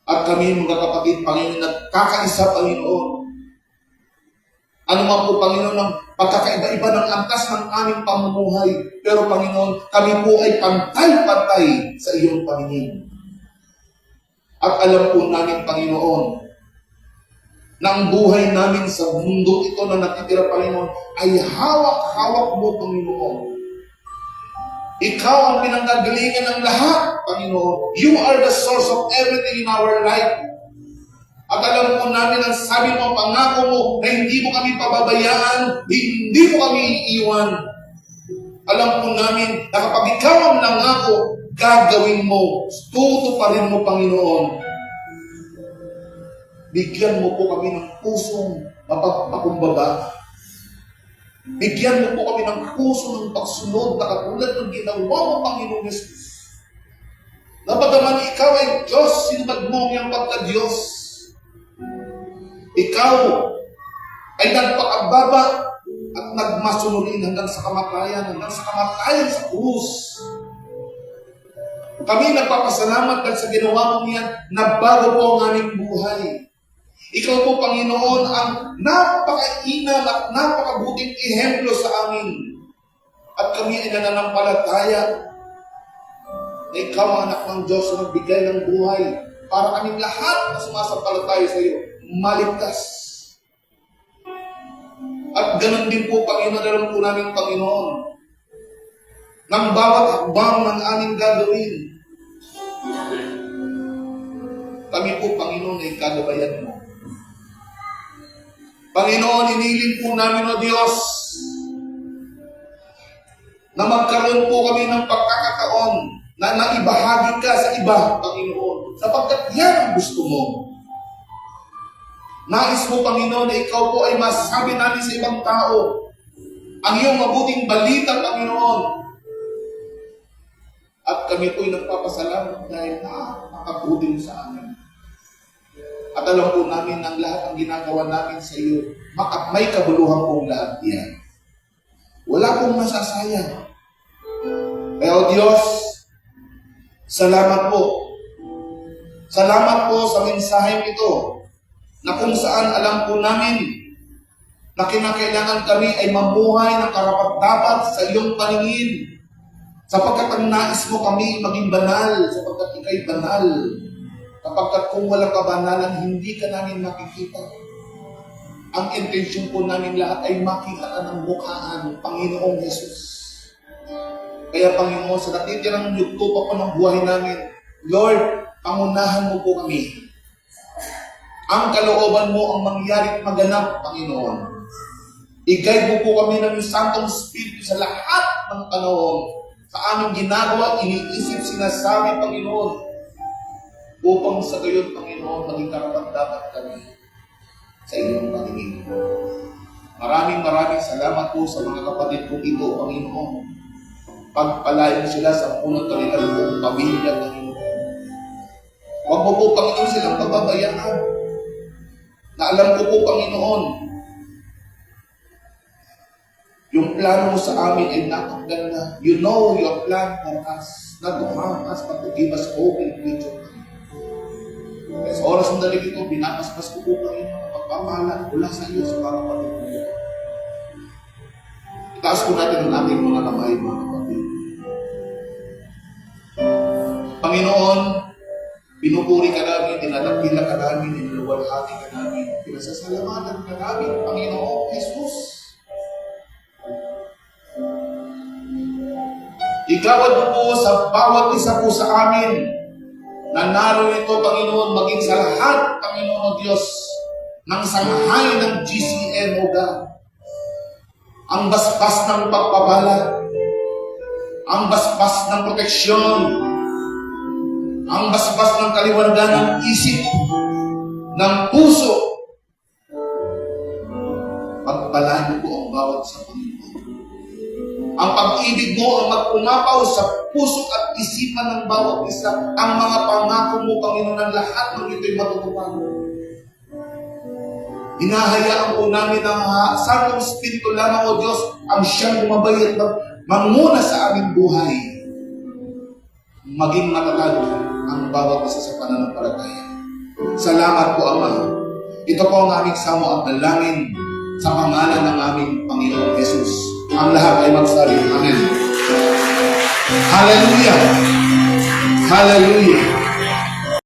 At kami, mga kapatid, Panginoon, nagkakaisa, Panginoon. Ano man po, Panginoon, ng pagkakaiba-iba ng antas ng aming pamumuhay. Pero, Panginoon, kami po ay pantay-pantay sa iyong paningin. At alam po namin, Panginoon, na ang buhay namin sa mundo ito na natitira, Panginoon, ay hawak-hawak mo, Panginoon. Ikaw ang pinanggagalingan ng lahat, Panginoon. You are the source of everything in our life. At alam po namin ang sabi mo, pangako mo, na hindi mo kami pababayaan, hindi mo kami iiwan. Alam po namin na kapag ikaw ang nangako, gagawin mo, tutuparin mo, Panginoon. Bigyan mo po kami ng pusong mapagpakumbaba. Bigyan mo po kami ng puso ng pagsunod na katulad ng ginawa mo, Panginoon Jesus. Bagaman ikaw ay Diyos, sinubad mo ang pagka-Diyos. Ikaw ay nagpakababa at nagmasunurin hanggang sa kamatayan sa krus. Kami nagpapasalamat dahil sa ginawa mo niyan na bago po ang aming buhay. Ikaw po, Panginoon, ang napakainam at napakabuting ehemplo sa amin. At kami ay nananampalataya na ikaw ang anak ng Diyos na nagbigay ng buhay para kaming lahat na sumasampalataya sa iyo maligtas. At ganun din po, Panginoon, alam po namin, Panginoon, ng bawat hakbang ng aming gagawin. Kami po, Panginoon, ay kagabayan mo. Panginoon, iniling po namin, O Diyos, na magkaroon po kami ng pagkakataon na naibahagi ka sa iba, Panginoon, sapagkat yan ang gusto mo. Nais mo, Panginoon, na ikaw po ay masasabi namin sa ibang tao ang iyong mabuting balita, Panginoon. At kami po ay nagpapasalamat dahil nakakabuti mo sa amin. At alam po namin ang lahat ang ginagawa namin sa iyo, may kabuluhan pong lahat yan. Wala pong masasayang. Kaya, O Diyos, salamat po. Salamat po sa mensaheng ito na kung saan alam po namin na kinakailangan kami ay mamuhay ng karapat-dapat sa iyong paningin. Sapagkat ang nais mo kami maging banal, sapagkat ikay banal. Sapagkat kung walang kabanalan, hindi ka namin makikita. Ang intensyon po namin lahat ay makita ka ng mukhaan, Panginoong Jesus. Kaya, Panginoon, sa natitirang yugto pa po ng buhay namin, Lord, pangunahan mo po kami. Ang kalooban mo ang mangyaring maganap, Panginoon. I-guide mo po kami ng Santong Espiritu sa lahat ng panahon, sa aming ginagawa, iniisip, sinasabi, Panginoon, upang sa gayon, Panginoon, maging karapat-dapat kami sa iyong paningin. Maraming salamat po sa mga kapatid ko ito, Panginoon. Pagpalain sila sa punot kanilang buong pamilya, Panginoon. Huwag mo po, Panginoon, silang pababayaan. Na alam ko po, Panginoon, yung plano mo sa amin ay napakaganda. You know your plan for us. Not to harm us, but to give us hope in future. Kaya sa oras ng dalig ito, binapaspas ko po, Panginoon, ang pagpamahala mula sa iyo sa mga kapatid mo. Itaas po natin ang ating mga kamay, mga kapatid. Panginoon, pinupuri ka namin, dinadakila ka namin, niluwalhati ka namin, pinasasalamatan ka namin, Panginoong Jesus. Igawad mo po sa bawat isa po sa amin na naroon ito, Panginoon, maging sa lahat, Panginoon o Diyos, ng sanghay ng GCN, O God. Ang basbas ng pagpapala, ang basbas ng proteksyon, ang basbas ng kaliwanagan ng isip, ng puso. Pagpalaan po ang bawat sa Panginoon. Ang pag-ibig mo ang magpumapaw sa puso at isipan ng bawat isa. Ang mga pangako mo, Panginoon, ng lahat ng ito'y matutupad. Hinahayaan po namin ang Santong Espiritu lamang, O Diyos, ang siyang bumabay at manguna sa aming buhay. Maging matatag ang bawat isa sa pananampalataya. Salamat po, Ama. Ito po ang aming samo at dalangin sa pangalan ng aming Panginoon Jesus. Ang lahat ay magsabi, Amen. Hallelujah! Hallelujah!